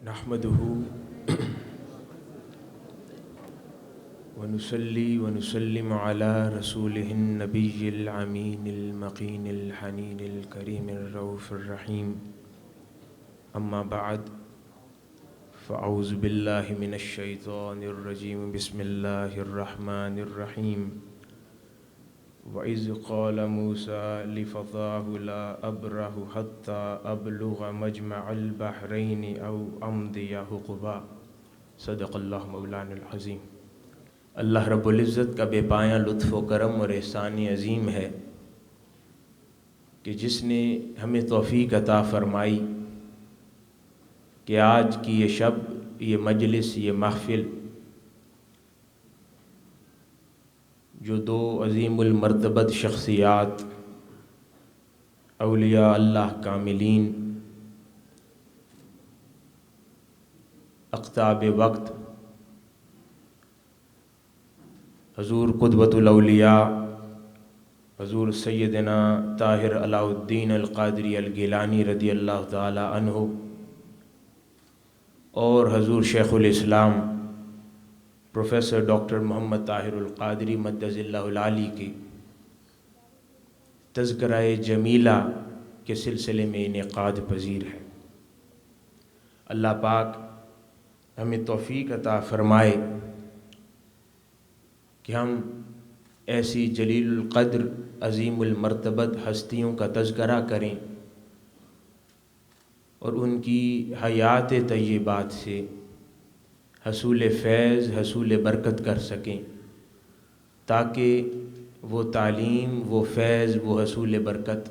نحمده ونصلي ونسلم على رسوله النبي الأمين المقين الحنين الكريم الرؤوف الرحيم أما بعد فأعوذ بالله من الشيطان الرجيم بسم الله الرحمن الرحيم وَإِذْ قَالَ مُوسَى لِفَتَاهُ لَا أَبْرَحُ حَتَّى أَبْلُغَ مَجْمَعَ الْبَحْرَيْنِ أَوْ أَمْضِيَ حُقُبًا صدق اللہ مولانا العظیم۔ اللہ رب العزت کا بے پایاں لطف و کرم اور احسان عظیم ہے کہ جس نے ہمیں توفیق عطا فرمائی کہ آج کی یہ شب، یہ مجلس، یہ محفل جو دو عظیم المرتبت شخصیات اولیاء اللہ کاملین اقطاب وقت حضور قدوۃ الاولیاء حضور سیدنا طاہر علاء الدین القادری الگیلانی رضی اللہ تعالی عنہ اور حضور شیخ الاسلام پروفیسر ڈاکٹر محمد طاہر القادری مدظ اللہ العالی کی تذکرہ جمیلہ کے سلسلے میں انعقاد پذیر ہے۔ اللہ پاک ہمیں توفیق عطا فرمائے کہ ہم ایسی جلیل القدر عظیم المرتبت ہستیوں کا تذکرہ کریں اور ان کی حیات طیبات سے حصول فیض، حصول برکت کر سکیں، تاکہ وہ تعلیم، وہ فیض، وہ حصول برکت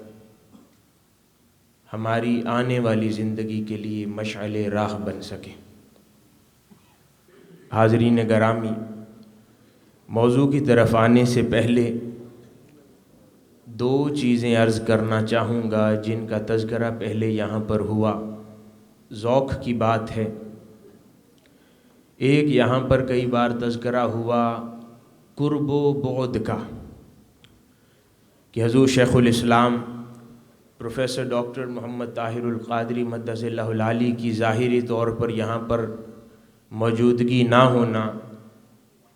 ہماری آنے والی زندگی کے لیے مشعل راہ بن سکیں۔ حاضرین گرامی، موضوع کی طرف آنے سے پہلے دو چیزیں عرض کرنا چاہوں گا جن کا تذکرہ پہلے یہاں پر ہوا، ذوق کی بات ہے۔ ایک یہاں پر کئی بار تذکرہ ہوا قرب و بعد کا کہ حضور شیخ الاسلام پروفیسر ڈاکٹر محمد طاہر القادری مدظ اللہ العالی کی ظاہری طور پر یہاں پر موجودگی نہ ہونا،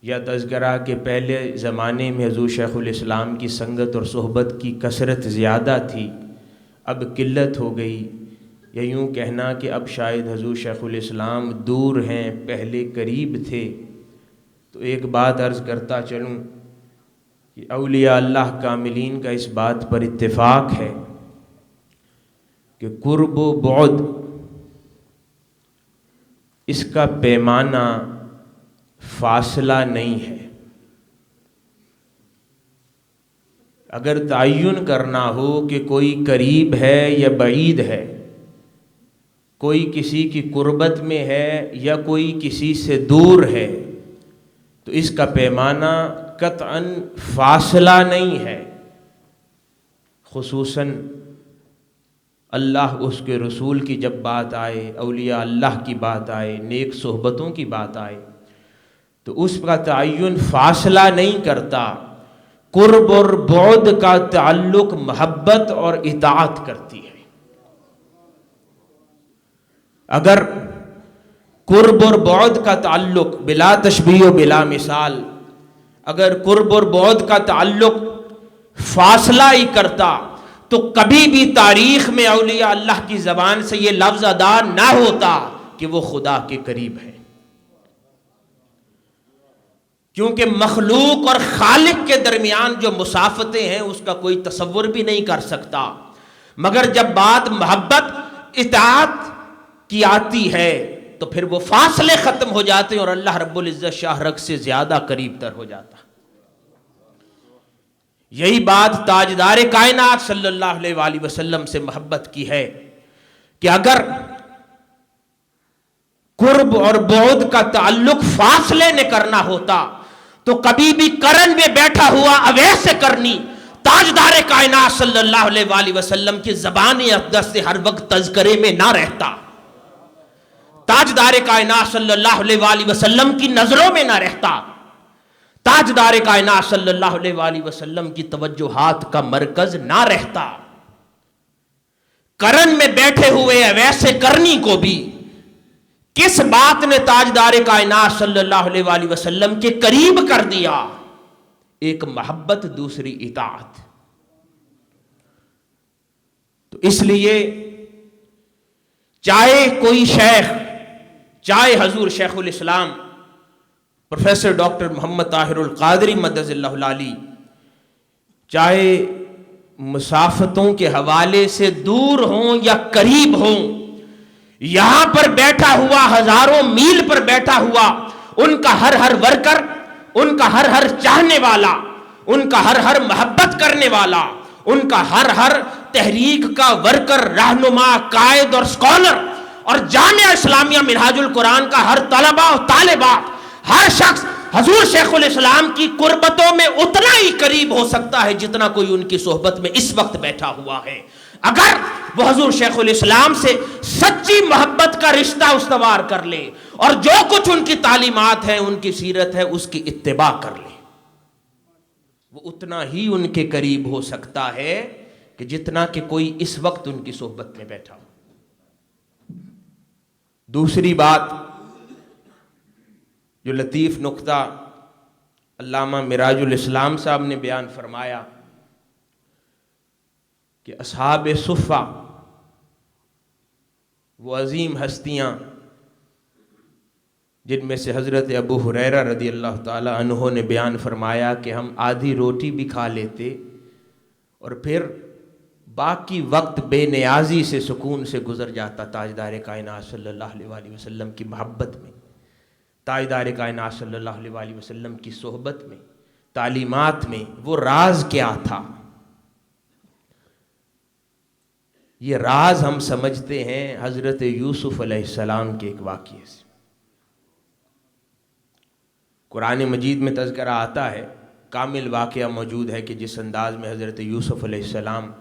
یا تذکرہ کہ پہلے زمانے میں حضور شیخ الاسلام کی سنگت اور صحبت کی کثرت زیادہ تھی، اب قلت ہو گئی، یا یوں کہنا کہ اب شاید حضور شیخ الاسلام دور ہیں، پہلے قریب تھے۔ تو ایک بات عرض کرتا چلوں کہ اولیاء اللہ کاملین کا اس بات پر اتفاق ہے کہ قرب و بعد اس کا پیمانہ فاصلہ نہیں ہے۔ اگر تعین کرنا ہو کہ کوئی قریب ہے یا بعید ہے، کوئی کسی کی قربت میں ہے یا کوئی کسی سے دور ہے، تو اس کا پیمانہ قطعاً فاصلہ نہیں ہے، خصوصاً اللہ اس کے رسول کی جب بات آئے، اولیاء اللہ کی بات آئے، نیک صحبتوں کی بات آئے، تو اس کا تعین فاصلہ نہیں کرتا، قرب اور بعد کا تعلق محبت اور اطاعت کرتی ہے۔ اگر قرب اور بعد کا تعلق بلا تشبیہ و بلا مثال، اگر قرب اور بعد کا تعلق فاصلہ ہی کرتا تو کبھی بھی تاریخ میں اولیاء اللہ کی زبان سے یہ لفظ ادا نہ ہوتا کہ وہ خدا کے قریب ہے، کیونکہ مخلوق اور خالق کے درمیان جو مسافتیں ہیں اس کا کوئی تصور بھی نہیں کر سکتا، مگر جب بات محبت اطاعت کی آتی ہے تو پھر وہ فاصلے ختم ہو جاتے ہیں اور اللہ رب العزت شاہ رگ سے زیادہ قریب تر ہو جاتا۔ یہی بات تاجدار کائنات صلی اللہ علیہ وآلہ وسلم سے محبت کی ہے کہ اگر قرب اور بعد کا تعلق فاصلے نے کرنا ہوتا تو کبھی بھی کرن میں بیٹھا ہوا اویس کرنی تاجدار کائنات صلی اللہ علیہ وآلہ وسلم کی زبان اقدس سے ہر وقت تذکرے میں نہ رہتا، تاجدار کائنات صلی اللہ علیہ وآلہ وسلم کی نظروں میں نہ رہتا، تاجدار کائنات صلی اللہ علیہ وآلہ وسلم کی توجہات کا مرکز نہ رہتا۔ کرن میں بیٹھے ہوئے ویسے کرنی کو بھی کس بات نے تاجدار کائنات صلی اللہ علیہ وآلہ وسلم کے قریب کر دیا؟ ایک محبت، دوسری اطاعت۔ تو اس لیے چاہے کوئی شیخ، چاہے حضور شیخ الاسلام پروفیسر ڈاکٹر محمد طاہر القادری مدد اللہ العالی، چاہے مسافتوں کے حوالے سے دور ہوں یا قریب ہوں، یہاں پر بیٹھا ہوا، ہزاروں میل پر بیٹھا ہوا، ان کا ہر ہر ورکر، ان کا ہر ہر چاہنے والا، ان کا ہر ہر محبت کرنے والا، ان کا ہر ہر تحریک کا ورکر، رہنما، قائد اور سکولر، اور جامعہ اسلامیہ منہاج القرآن کا ہر طلبہ اور طالبات، ہر شخص حضور شیخ الاسلام کی قربتوں میں اتنا ہی قریب ہو سکتا ہے جتنا کوئی ان کی صحبت میں اس وقت بیٹھا ہوا ہے، اگر وہ حضور شیخ الاسلام سے سچی محبت کا رشتہ استوار کر لے اور جو کچھ ان کی تعلیمات ہیں، ان کی سیرت ہے، اس کی اتباع کر لے، وہ اتنا ہی ان کے قریب ہو سکتا ہے کہ جتنا کہ کوئی اس وقت ان کی صحبت میں بیٹھا ہو۔ دوسری بات جو لطیف نقطہ علامہ مراج الاسلام صاحب نے بیان فرمایا کہ اصحاب صفہ وہ عظیم ہستیاں جن میں سے حضرت ابو ہریرہ رضی اللہ تعالی عنہ نے بیان فرمایا کہ ہم آدھی روٹی بھی کھا لیتے اور پھر باقی وقت بے نیازی سے، سکون سے گزر جاتا تاجدار کائنات صلی اللہ علیہ وآلہ وسلم کی محبت میں، تاجدار کائنات صلی اللہ علیہ وآلہ وسلم کی صحبت میں، تعلیمات میں۔ وہ راز کیا تھا؟ یہ راز ہم سمجھتے ہیں حضرت یوسف علیہ السلام کے ایک واقعے سے۔ قرآن مجید میں تذکرہ آتا ہے، کامل واقعہ موجود ہے کہ جس انداز میں حضرت یوسف علیہ السلام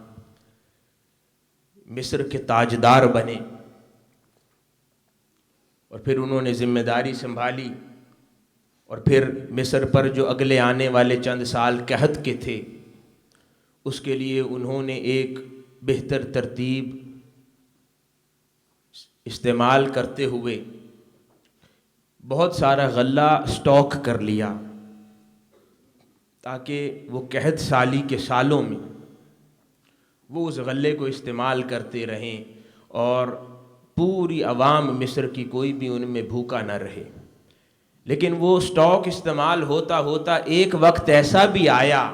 مصر کے تاجدار بنے اور پھر انہوں نے ذمہ داری سنبھالی، اور پھر مصر پر جو اگلے آنے والے چند سال قحط کے تھے، اس کے لیے انہوں نے ایک بہتر ترتیب استعمال کرتے ہوئے بہت سارا غلہ سٹاک کر لیا تاکہ وہ قحط سالی کے سالوں میں وہ اس غلے کو استعمال کرتے رہیں اور پوری عوام مصر کی کوئی بھی ان میں بھوکا نہ رہے۔ لیکن وہ سٹاک استعمال ہوتا ہوتا ایک وقت ایسا بھی آیا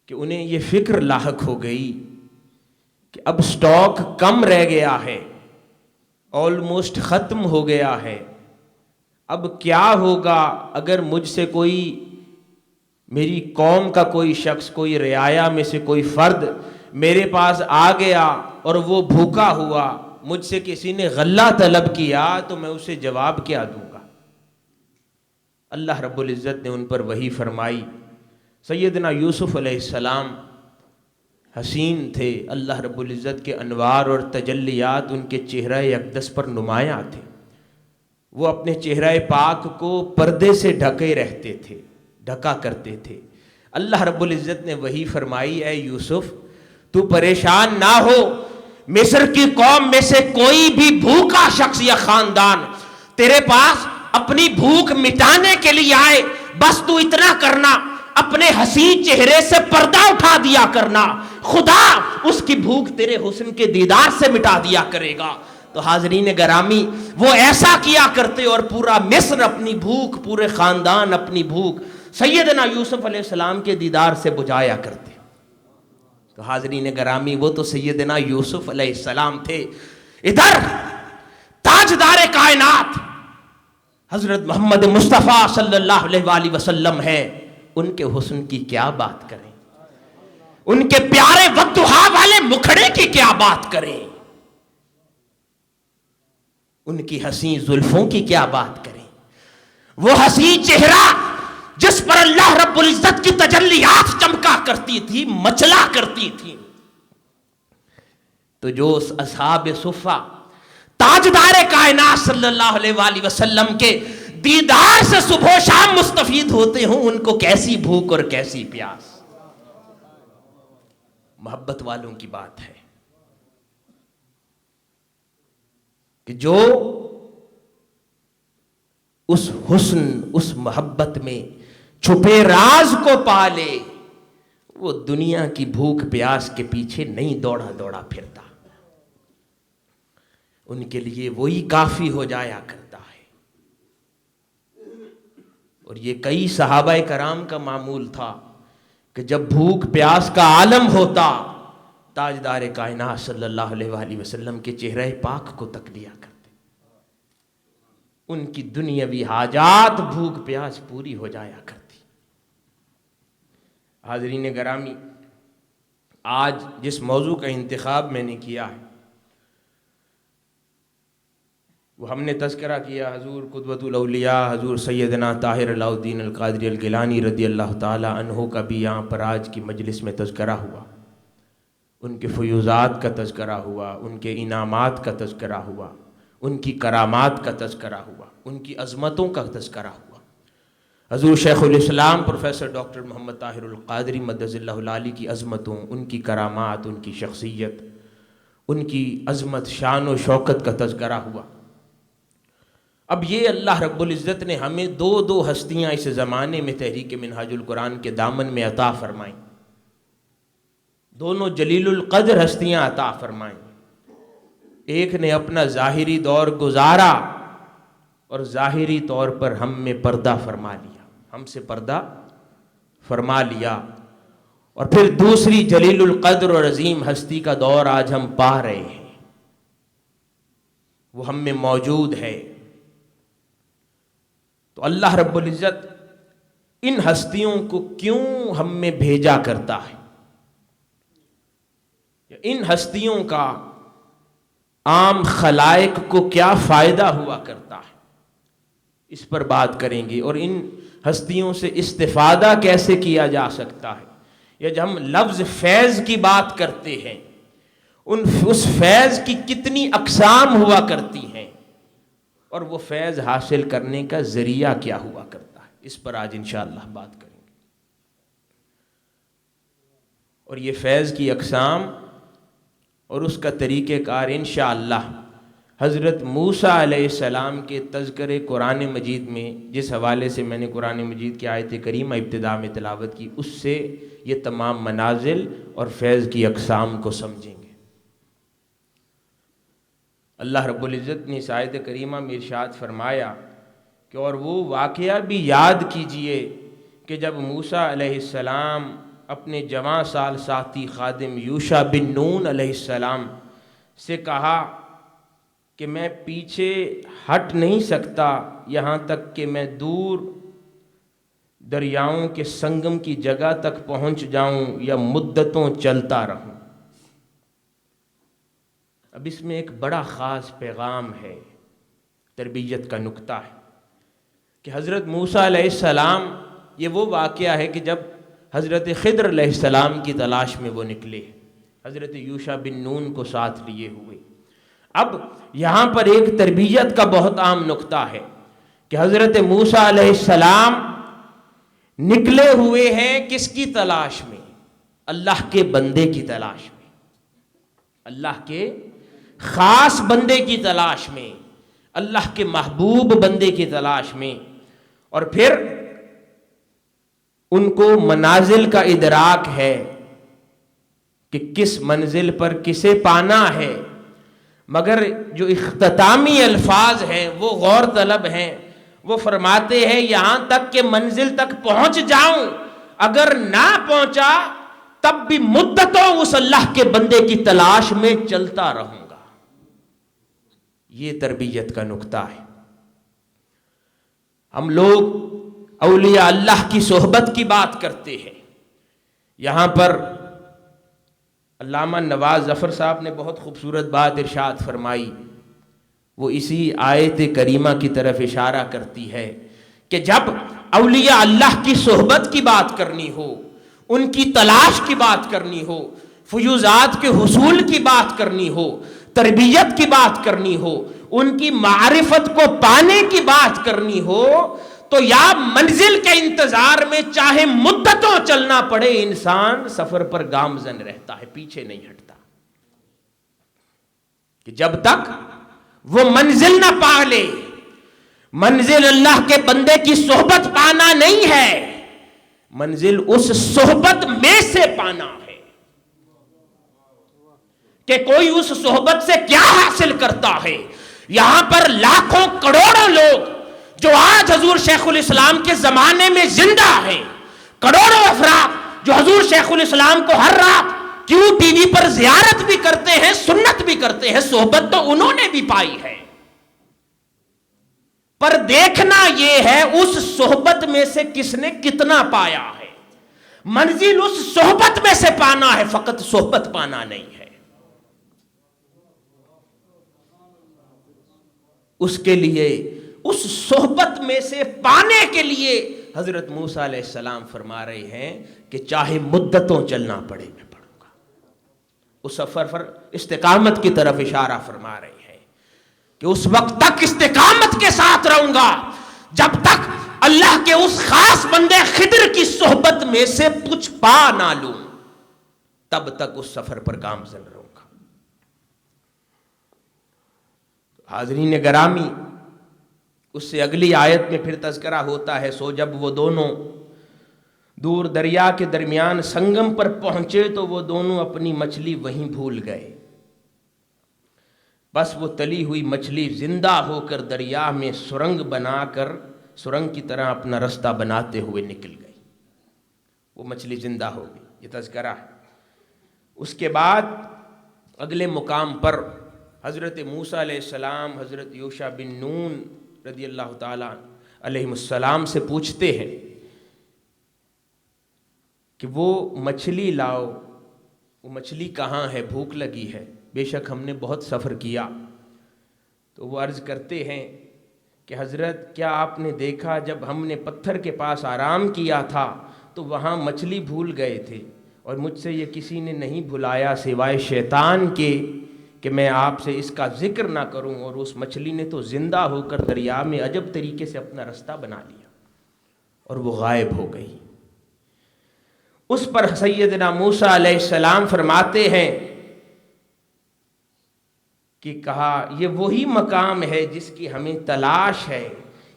کہ انہیں یہ فکر لاحق ہو گئی کہ اب سٹاک کم رہ گیا ہے، آلموسٹ ختم ہو گیا ہے، اب کیا ہوگا اگر مجھ سے کوئی، میری قوم کا کوئی شخص، کوئی رعایا میں سے کوئی فرد میرے پاس آ گیا اور وہ بھوکا ہوا، مجھ سے کسی نے غلہ طلب کیا تو میں اسے جواب کیا دوں گا؟ اللہ رب العزت نے ان پر وحی فرمائی۔ سیدنا یوسف علیہ السلام حسین تھے، اللہ رب العزت کے انوار اور تجلیات ان کے چہرہ اقدس پر نمایاں تھے، وہ اپنے چہرہ پاک کو پردے سے ڈھکے رہتے تھے، ڈھکا کرتے تھے۔ اللہ رب العزت نے وحی فرمائی، اے یوسف تو پریشان نہ ہو، مصر کی قوم میں سے کوئی بھی بھوکا شخص یا خاندان تیرے پاس اپنی بھوک مٹانے کے لیے آئے، بس تو اتنا کرنا، اپنے حسین چہرے سے پردہ اٹھا دیا کرنا، خدا اس کی بھوک تیرے حسن کے دیدار سے مٹا دیا کرے گا۔ تو حاضرین گرامی، وہ ایسا کیا کرتے اور پورا مصر اپنی بھوک، پورے خاندان اپنی بھوک سیدنا یوسف علیہ السلام کے دیدار سے بجھایا کرتے۔ تو حاضرین گرامی، وہ تو سیدنا یوسف علیہ السلام تھے، ادھر تاجدار کائنات حضرت محمد مصطفیٰ صلی اللہ علیہ وآلہ وسلم ہے، ان کے حسن کی کیا بات کریں، ان کے پیارے والضحیٰ والے مکھڑے کی کیا بات کریں، ان کی حسین زلفوں کی کیا بات کریں، وہ حسین چہرہ جس پر اللہ رب العزت کی تجلیات چمکا کرتی تھی، مچلا کرتی تھی۔ تو جو اصحاب صفہ تاجدار کائنات صلی اللہ علیہ وآلہ وسلم کے دیدار سے صبح و شام مستفید ہوتے ہوں، ان کو کیسی بھوک اور کیسی پیاس۔ محبت والوں کی بات ہے۔ کہ جو اس حسن، اس محبت میں چھپے راز کو پالے، وہ دنیا کی بھوک پیاس کے پیچھے نہیں دوڑا دوڑا پھرتا، ان کے لیے وہی کافی ہو جایا کرتا ہے۔ اور یہ کئی صحابہ کرام کا معمول تھا کہ جب بھوک پیاس کا عالم ہوتا، تاجدار کائنات صلی اللہ علیہ وآلہ وسلم کے چہرہ پاک کو تک لیا کرتے، ان کی دنیاوی حاجات بھوک پیاس پوری ہو جایا کرتی۔ حاضرین گرامی، آج جس موضوع کا انتخاب میں نے کیا ہے وہ ہم نے تذکرہ کیا حضور قدوۃ الاولیاء حضور سیدنا طاہر علاء الدین القادری الگیلانی رضی اللہ تعالی عنہ کا بھی یہاں پر آج کی مجلس میں تذکرہ ہوا، ان کے فیوزات کا تذکرہ ہوا، ان کے انعامات کا تذکرہ ہوا، ان کی کرامات کا تذکرہ ہوا، ان کی عظمتوں کا تذکرہ ہوا۔ حضور شیخ الاسلام پروفیسر ڈاکٹر محمد طاہر القادری مدظ اللہ العالی کی عظمتوں، ان کی کرامات، ان کی شخصیت، ان کی عظمت، شان و شوکت کا تذکرہ ہوا۔ اب یہ اللہ رب العزت نے ہمیں دو ہستیاں اس زمانے میں تحریک منہاج القرآن کے دامن میں عطا فرمائیں، دونوں جلیل القدر ہستیاں عطا فرمائیں۔ ایک نے اپنا ظاہری دور گزارا اور ظاہری طور پر ہم میں پردہ فرما لیا، ہم سے پردہ فرما لیا، اور پھر دوسری جلیل القدر اور عظیم ہستی کا دور آج ہم پا رہے ہیں، وہ ہم میں موجود ہے۔ تو اللہ رب العزت ان ہستیوں کو کیوں ہم میں بھیجا کرتا ہے، ان ہستیوں کا عام خلائق کو کیا فائدہ ہوا کرتا ہے، اس پر بات کریں گے، اور ان ہستیوں سے استفادہ کیسے کیا جا سکتا ہے، یا جب ہم لفظ فیض کی بات کرتے ہیں اس فیض کی کتنی اقسام ہوا کرتی ہیں، اور وہ فیض حاصل کرنے کا ذریعہ کیا ہوا کرتا ہے، اس پر آج انشاءاللہ بات کریں گے۔ اور یہ فیض کی اقسام اور اس کا طریقہ کار انشاءاللہ حضرت موسیٰ علیہ السلام کے تذکرے قرآن مجید میں، جس حوالے سے میں نے قرآن مجید کی آیت کریمہ ابتدا میں تلاوت کی، اس سے یہ تمام منازل اور فیض کی اقسام کو سمجھیں گے۔ اللہ رب العزت نے اس آیت کریمہ میں ارشاد فرمایا کہ اور وہ واقعہ بھی یاد کیجئے کہ جب موسیٰ علیہ السلام اپنے جوان سال ساتھی خادم یوشع بن نون علیہ السلام سے کہا کہ میں پیچھے ہٹ نہیں سکتا یہاں تک کہ میں دور دریاؤں کے سنگم کی جگہ تک پہنچ جاؤں یا مدتوں چلتا رہوں۔ اب اس میں ایک بڑا خاص پیغام ہے، تربیت کا نکتہ ہے کہ حضرت موسیٰ علیہ السلام، یہ وہ واقعہ ہے کہ جب حضرت خضر علیہ السلام کی تلاش میں وہ نکلے، حضرت یوشع بن نون کو ساتھ لیے ہوئے۔ اب یہاں پر ایک تربیت کا بہت عام نکتہ ہے کہ حضرت موسیٰ علیہ السلام نکلے ہوئے ہیں کس کی تلاش میں؟ اللہ کے بندے کی تلاش میں، اللہ کے خاص بندے کی تلاش میں، اللہ کے محبوب بندے کی تلاش میں، اور پھر ان کو منازل کا ادراک ہے کہ کس منزل پر کسے پانا ہے، مگر جو اختتامی الفاظ ہیں وہ غور طلب ہیں۔ وہ فرماتے ہیں یہاں تک کہ منزل تک پہنچ جاؤں، اگر نہ پہنچا تب بھی مدتوں اس اللہ کے بندے کی تلاش میں چلتا رہوں گا۔ یہ تربیت کا نکتہ ہے۔ ہم لوگ اولیاء اللہ کی صحبت کی بات کرتے ہیں، یہاں پر علامہ نواز ظفر صاحب نے بہت خوبصورت بات ارشاد فرمائی، وہ اسی آیت کریمہ کی طرف اشارہ کرتی ہے کہ جب اولیاء اللہ کی صحبت کی بات کرنی ہو، ان کی تلاش کی بات کرنی ہو، فیوزات کے حصول کی بات کرنی ہو، تربیت کی بات کرنی ہو، ان کی معرفت کو پانے کی بات کرنی ہو، تو یا منزل کے انتظار میں چاہے مدتوں چلنا پڑے، انسان سفر پر گامزن رہتا ہے، پیچھے نہیں ہٹتا، کہ جب تک وہ منزل نہ پا لے. منزل اللہ کے بندے کی صحبت پانا نہیں ہے، منزل اس صحبت میں سے پانا ہے. کہ کوئی اس صحبت سے کیا حاصل کرتا ہے. یہاں پر لاکھوں کروڑوں لوگ جو آج حضور شیخ الاسلام کے زمانے میں زندہ ہیں، کروڑوں افراد جو حضور شیخ الاسلام کو ہر رات کیوں ٹی وی پر زیارت بھی کرتے ہیں، سنت بھی کرتے ہیں، صحبت تو انہوں نے بھی پائی ہے. پر دیکھنا یہ ہے اس صحبت میں سے کس نے کتنا پایا ہے. منزل اس صحبت میں سے پانا ہے، فقط صحبت پانا نہیں ہے. اس کے لیے، اس صحبت میں سے پانے کے لیے حضرت موسیٰ علیہ السلام فرما رہے ہیں کہ چاہے مدتوں چلنا پڑے میں پڑھوں گا. اس سفر پر استقامت کی طرف اشارہ فرما رہے ہیں کہ اس وقت تک استقامت کے ساتھ رہوں گا جب تک اللہ کے اس خاص بندے خضر کی صحبت میں سے کچھ پا نہ لوں، تب تک اس سفر پر گامزن رہوں گا. حاضرین گرامی، اس سے اگلی آیت میں پھر تذکرہ ہوتا ہے. سو جب وہ دونوں دور دریا کے درمیان سنگم پر پہنچے تو وہ دونوں اپنی مچھلی وہیں بھول گئے. بس وہ تلی ہوئی مچھلی زندہ ہو کر دریا میں سرنگ بنا کر سرنگ کی طرح اپنا رستہ بناتے ہوئے نکل گئی. وہ مچھلی زندہ ہو گئی. یہ تذکرہ ہے. اس کے بعد اگلے مقام پر حضرت موسیٰ علیہ السلام حضرت یوشع بن نون رضی اللہ تعالیٰ علیہ السلام سے پوچھتے ہیں کہ وہ مچھلی لاؤ، وہ مچھلی کہاں ہے، بھوک لگی ہے. بے شک ہم نے بہت سفر کیا. تو وہ عرض کرتے ہیں کہ حضرت کیا آپ نے دیکھا جب ہم نے پتھر کے پاس آرام کیا تھا تو وہاں مچھلی بھول گئے تھے، اور مجھ سے یہ کسی نے نہیں بھلایا سوائے شیطان کے کہ میں آپ سے اس کا ذکر نہ کروں. اور اس مچھلی نے تو زندہ ہو کر دریا میں عجب طریقے سے اپنا رستہ بنا لیا اور وہ غائب ہو گئی. اس پر سیدنا موسیٰ علیہ السلام فرماتے ہیں کہ کہا یہ وہی مقام ہے جس کی ہمیں تلاش ہے،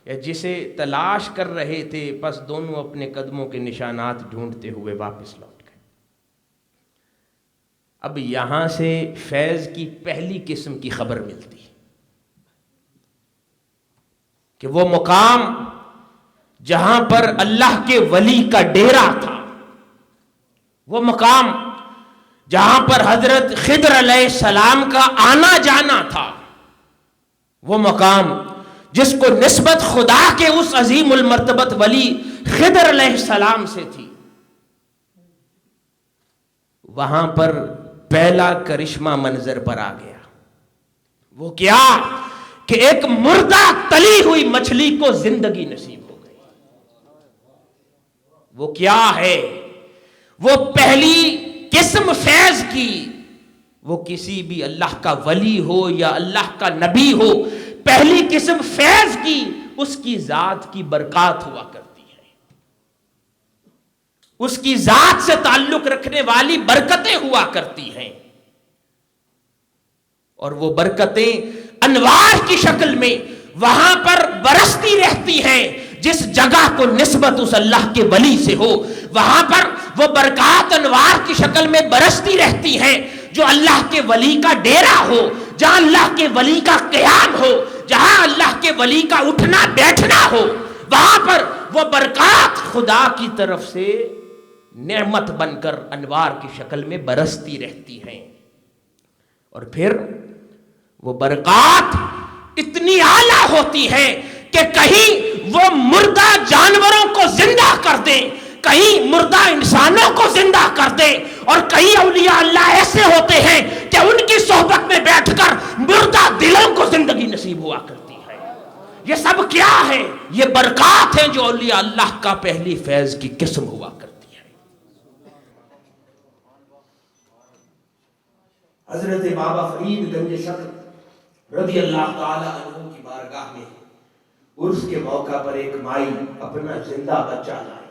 یا جسے تلاش کر رہے تھے. بس دونوں اپنے قدموں کے نشانات ڈھونڈتے ہوئے واپس لوٹ گئے. اب یہاں سے فیض کی پہلی قسم کی خبر ملتی کہ وہ مقام جہاں پر اللہ کے ولی کا ڈیرا تھا، وہ مقام جہاں پر حضرت خضر علیہ السلام کا آنا جانا تھا، وہ مقام جس کو نسبت خدا کے اس عظیم المرتبت ولی خضر علیہ السلام سے تھی، وہاں پر پہلا کرشمہ منظر پر آ گیا. وہ کیا کہ ایک مردہ تلی ہوئی مچھلی کو زندگی نصیب ہو گئی. وہ کیا ہے؟ وہ پہلی قسم فیض کی. وہ کسی بھی اللہ کا ولی ہو یا اللہ کا نبی ہو، پہلی قسم فیض کی اس کی ذات کی برکات ہوا کرتی ہے، اس کی ذات سے تعلق رکھنے والی برکتیں ہوا کرتی ہیں. اور وہ برکتیں انوار کی شکل میں وہاں پر برستی رہتی ہیں. جس جگہ کو نسبت اس اللہ کے ولی سے ہو، وہاں پر وہ برکات انوار کی شکل میں برستی رہتی ہیں. جو اللہ کے ولی کا ڈیرا ہو، جہاں اللہ کے ولی کا قیام ہو، جہاں اللہ کے ولی کا اٹھنا بیٹھنا ہو، وہاں پر وہ برکات خدا کی طرف سے نعمت بن کر انوار کی شکل میں برستی رہتی ہیں. اور پھر وہ برکات اتنی اعلیٰ ہوتی ہے کہ کہیں وہ مردہ جانوروں کو زندہ کر دے، کہیں مردہ انسانوں کو زندہ کر دے، اور کئی اولیاء اللہ ایسے ہوتے ہیں کہ ان کی صحبت میں بیٹھ کر مردہ دلوں کو زندگی نصیب ہوا کرتی ہے. یہ سب کیا ہے؟ یہ برکات ہیں جو اولیاء اللہ کا پہلی فیض کی قسم ہوا کرتی ہے. حضرت بابا فرید گنج شکر رضی اللہ تعالی عنہ کی بارگاہ میں عرس کے موقع پر ایک مائی اپنا زندہ بچہ لائی،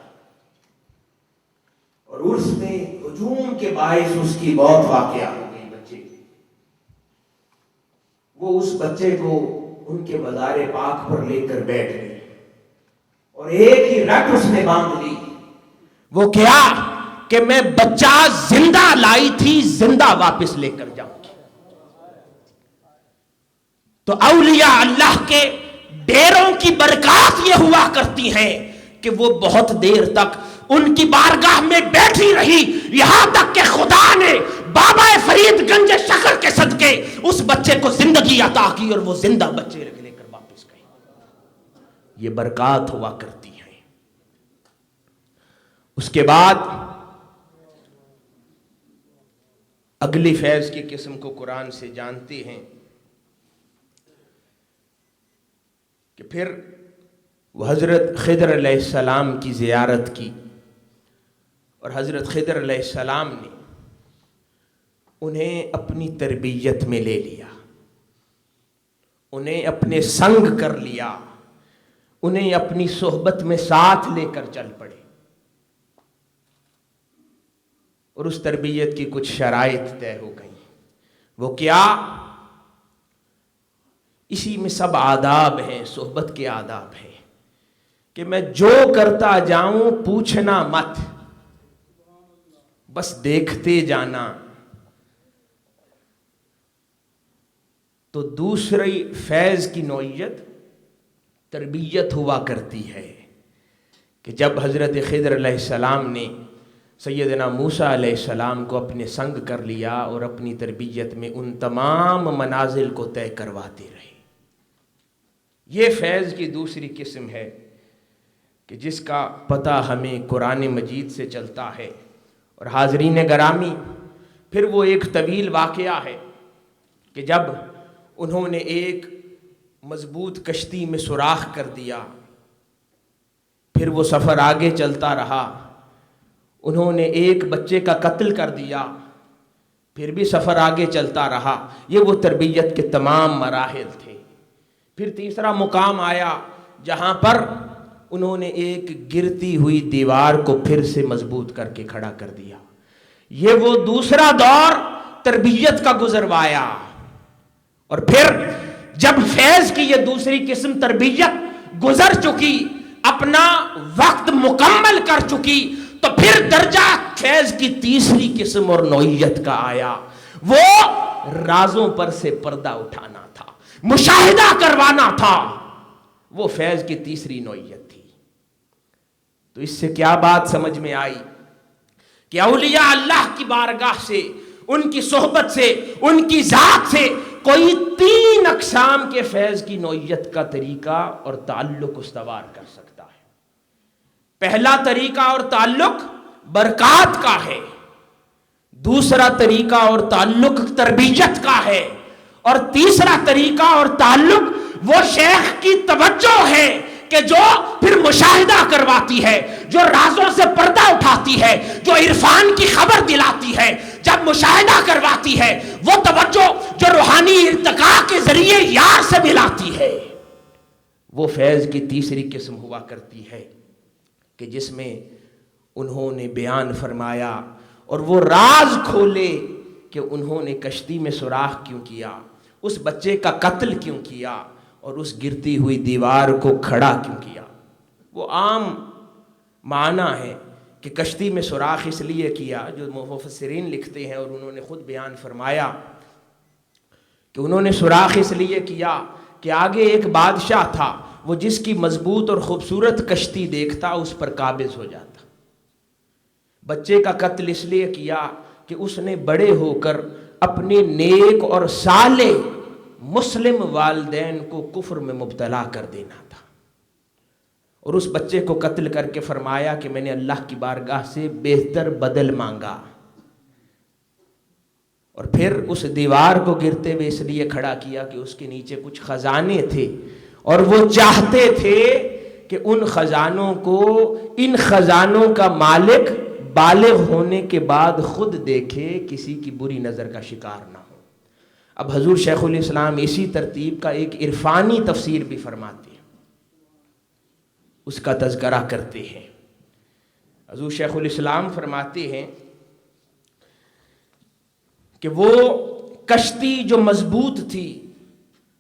اور عرس میں ہجوم کے باعث اس کی موت واقع ہو گئی. بچے وہ اس بچے کو ان کے مزار پاک پر لے کر بیٹھ گئی اور ایک ہی رٹ اس نے باندھ لی. وہ کیا کہ میں بچہ زندہ لائی تھی، زندہ واپس لے کر جاؤں گی. تو اولیاء اللہ کے ڈیروں کی برکات یہ ہوا کرتی ہیں کہ وہ بہت دیر تک ان کی بارگاہ میں بیٹھی رہی، یہاں تک کہ خدا نے بابا فرید گنج شکر کے صدقے اس بچے کو زندگی عطا کی اور وہ زندہ بچے لے کر واپس گئی. یہ برکات ہوا کرتی ہیں. اس کے بعد اگلی فیض کی قسم کو قرآن سے جانتے ہیں کہ پھر وہ حضرت خضر علیہ السلام کی زیارت کی اور حضرت خضر علیہ السلام نے انہیں اپنی تربیت میں لے لیا، انہیں اپنے سنگ کر لیا، انہیں اپنی صحبت میں ساتھ لے کر چل پڑے. اور اس تربیت کی کچھ شرائط طے ہو گئیں. وہ کیا؟ اسی میں سب آداب ہیں، صحبت کے آداب ہیں کہ میں جو کرتا جاؤں پوچھنا مت، بس دیکھتے جانا. تو دوسری فیض کی نوعیت تربیت ہوا کرتی ہے کہ جب حضرت خضر علیہ السلام نے سیدنا موسیٰ علیہ السلام کو اپنے سنگ کر لیا اور اپنی تربیت میں ان تمام منازل کو طے کرواتے رہے. یہ فیض کی دوسری قسم ہے کہ جس کا پتہ ہمیں قرآن مجید سے چلتا ہے. اور حاضرین گرامی، پھر وہ ایک طویل واقعہ ہے کہ جب انہوں نے ایک مضبوط کشتی میں سوراخ کر دیا، پھر وہ سفر آگے چلتا رہا. انہوں نے ایک بچے کا قتل کر دیا، پھر بھی سفر آگے چلتا رہا. یہ وہ تربیت کے تمام مراحل تھے. پھر تیسرا مقام آیا جہاں پر انہوں نے ایک گرتی ہوئی دیوار کو پھر سے مضبوط کر کے کھڑا کر دیا. یہ وہ دوسرا دور تربیت کا گزروایا. اور پھر جب فیض کی یہ دوسری قسم تربیت گزر چکی، اپنا وقت مکمل کر چکی، تو پھر درجہ فیض کی تیسری قسم اور نوعیت کا آیا. وہ رازوں پر سے پردہ اٹھانا تھا، مشاہدہ کروانا تھا. وہ فیض کی تیسری نوعیت تھی. تو اس سے کیا بات سمجھ میں آئی کہ اولیاء اللہ کی بارگاہ سے، ان کی صحبت سے، ان کی ذات سے کوئی 3 اقسام کے فیض کی نوعیت کا طریقہ اور تعلق استوار کر سکتا ہے. پہلا طریقہ اور تعلق برکات کا ہے، دوسرا طریقہ اور تعلق تربیت کا ہے، اور تیسرا طریقہ اور تعلق وہ شیخ کی توجہ ہے کہ جو پھر مشاہدہ کرواتی ہے، جو رازوں سے پردہ اٹھاتی ہے، جو عرفان کی خبر دلاتی ہے. جب مشاہدہ کرواتی ہے وہ توجہ جو روحانی ارتقاء کے ذریعے یار سے ملاتی ہے، وہ فیض کی تیسری قسم ہوا کرتی ہے کہ جس میں انہوں نے بیان فرمایا اور وہ راز کھولے کہ انہوں نے کشتی میں سوراخ کیوں کیا، اس بچے کا قتل کیوں کیا، اور اس گرتی ہوئی دیوار کو کھڑا کیوں کیا. وہ عام معنی ہے کہ کشتی میں سوراخ اس لیے کیا، جو مفسرین لکھتے ہیں اور انہوں نے خود بیان فرمایا کہ انہوں نے سوراخ اس لیے کیا کہ آگے ایک بادشاہ تھا، وہ جس کی مضبوط اور خوبصورت کشتی دیکھتا اس پر قابض ہو جاتا. بچے کا قتل اس لیے کیا کہ اس نے بڑے ہو کر اپنے نیک اور صالح مسلم والدین کو کفر میں مبتلا کر دینا تھا. اور اس بچے کو قتل کر کے فرمایا کہ میں نے اللہ کی بارگاہ سے بہتر بدل مانگا. اور پھر اس دیوار کو گرتے ہوئے اس لیے کھڑا کیا کہ اس کے نیچے کچھ خزانے تھے، اور وہ چاہتے تھے کہ ان خزانوں کو، ان خزانوں کا مالک بالغ ہونے کے بعد خود دیکھے، کسی کی بری نظر کا شکار نہ ہو. اب حضور شیخ الاسلام اسی ترتیب کا ایک عرفانی تفسیر بھی فرماتے ہیں، اس کا تذکرہ کرتے ہیں. حضور شیخ الاسلام فرماتے ہیں کہ وہ کشتی جو مضبوط تھی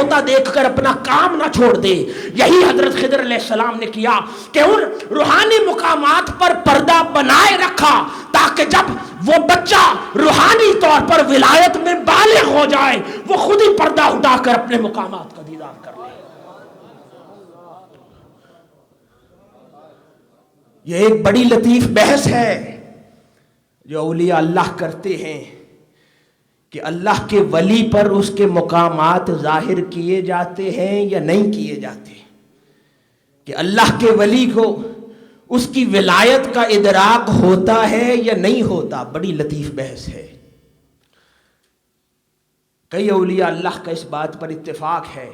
ہوتا دیکھ کر اپنا کام نہ چھوڑ دے. یہی حضرت خضر علیہ السلام نے کیا کہ ان روحانی مقامات پر پردہ بنائے رکھا تاکہ جب وہ بچہ روحانی طور پر ولایت میں بالغ ہو جائے وہ خود ہی پردہ اٹھا کر اپنے مقامات کا دیدار کر لے. یہ ایک بڑی لطیف بحث ہے جو اولیاء اللہ کرتے ہیں کہ اللہ کے ولی پر اس کے مقامات ظاہر کیے جاتے ہیں یا نہیں کیے جاتے، کہ اللہ کے ولی کو اس کی ولایت کا ادراک ہوتا ہے یا نہیں ہوتا. بڑی لطیف بحث ہے. کئی اولیاء اللہ کا اس بات پر اتفاق ہے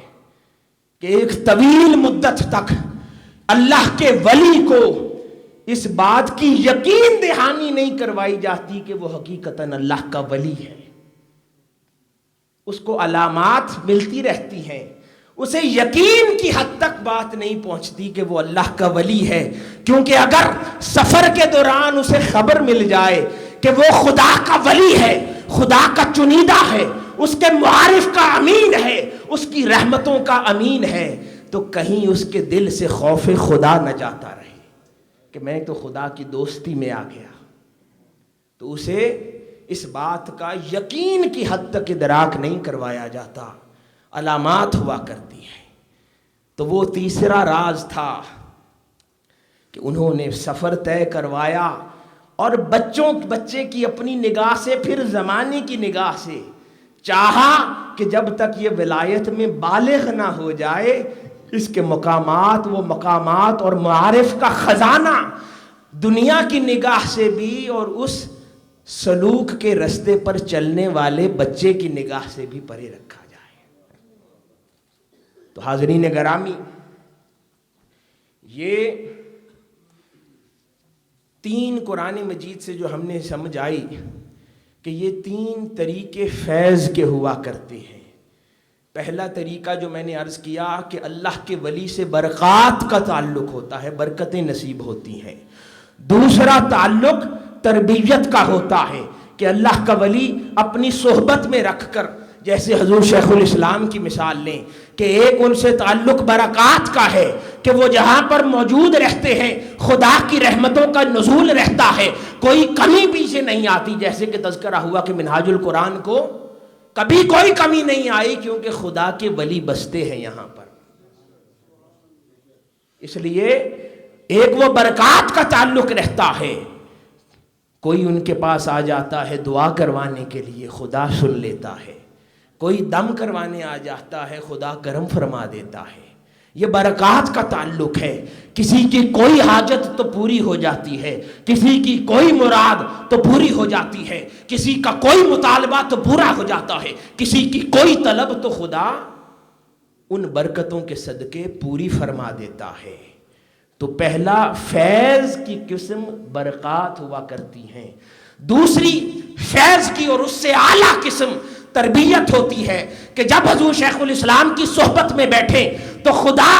کہ ایک طویل مدت تک اللہ کے ولی کو اس بات کی یقین دہانی نہیں کروائی جاتی کہ وہ حقیقتاً اللہ کا ولی ہے. اس کو علامات ملتی رہتی ہیں، اسے یقین کی حد تک بات نہیں پہنچتی کہ وہ اللہ کا ولی ہے، کیونکہ اگر سفر کے دوران اسے خبر مل جائے کہ وہ خدا کا ولی ہے، خدا کا چنیدہ ہے، اس کے معارف کا امین ہے، اس کی رحمتوں کا امین ہے، تو کہیں اس کے دل سے خوف خدا نہ جاتا رہے کہ میں تو خدا کی دوستی میں آ گیا. تو اسے اس بات کا یقین کی حد تک ادراک نہیں کروایا جاتا، علامات ہوا کرتی ہیں. تو وہ تیسرا راز تھا کہ انہوں نے سفر طے کروایا اور بچے کی اپنی نگاہ سے پھر زمانے کی نگاہ سے چاہا کہ جب تک یہ ولایت میں بالغ نہ ہو جائے اس کے مقامات، وہ مقامات اور معارف کا خزانہ دنیا کی نگاہ سے بھی اور اس سلوک کے رستے پر چلنے والے بچے کی نگاہ سے بھی پرے رکھا جائے. تو حاضرین گرامی، یہ 3 قرآن مجید سے جو ہم نے سمجھ آئی کہ یہ 3 طریقے فیض کے ہوا کرتے ہیں. پہلا طریقہ جو میں نے عرض کیا کہ اللہ کے ولی سے برکات کا تعلق ہوتا ہے، برکتیں نصیب ہوتی ہیں. دوسرا تعلق تربیت کا ہوتا ہے کہ اللہ کا ولی اپنی صحبت میں رکھ کر، جیسے حضور شیخ الاسلام کی مثال لیں کہ ایک ان سے تعلق برکات کا ہے کہ وہ جہاں پر موجود رہتے ہیں خدا کی رحمتوں کا نزول رہتا ہے، کوئی کمی پیچھے نہیں آتی. جیسے کہ تذکرہ ہوا کہ منہاج القرآن کو کبھی کوئی کمی نہیں آئی کیونکہ خدا کے ولی بستے ہیں یہاں پر. اس لیے ایک وہ برکات کا تعلق رہتا ہے، کوئی ان کے پاس آ جاتا ہے دعا کروانے کے لیے، خدا سن لیتا ہے. کوئی دم کروانے آ جاتا ہے، خدا کرم فرما دیتا ہے. یہ برکات کا تعلق ہے. کسی کی کوئی حاجت تو پوری ہو جاتی ہے، کسی کی کوئی مراد تو پوری ہو جاتی ہے، کسی کا کوئی مطالبہ تو پورا ہو جاتا ہے، کسی کی کوئی طلب تو خدا ان برکتوں کے صدقے پوری فرما دیتا ہے. تو پہلا فیض کی قسم برکات ہوا کرتی ہیں. دوسری فیض کی اور اس سے اعلیٰ قسم تربیت ہوتی ہے کہ جب حضور شیخ الاسلام کی صحبت میں بیٹھے تو خدا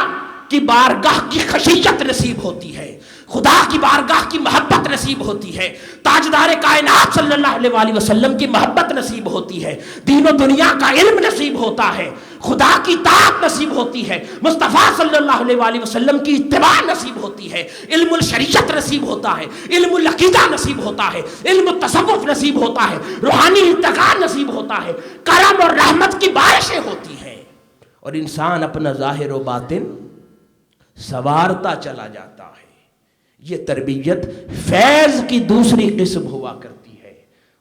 کی بارگاہ کی خشیت نصیب ہوتی ہے، خدا کی بارگاہ کی محبت نصیب ہوتی ہے، تاجدار کائنات صلی اللہ علیہ وآلہ وسلم کی محبت نصیب ہوتی ہے، دین و دنیا کا علم نصیب ہوتا ہے، خدا کی طاعت نصیب ہوتی ہے، مصطفیٰ صلی اللہ علیہ وآلہ وسلم کی اتباع نصیب ہوتی ہے، علم الشریعت نصیب ہوتا ہے، علم العقیدہ نصیب ہوتا ہے، علم التصوف نصیب ہوتا ہے، روحانی ارتقاء نصیب ہوتا ہے، کرم اور رحمت کی بارشیں ہوتی ہیں اور انسان اپنا ظاہر و باطن سنوارتا چلا جاتا ہے. یہ تربیت فیض کی دوسری قسم ہوا کرتی ہے.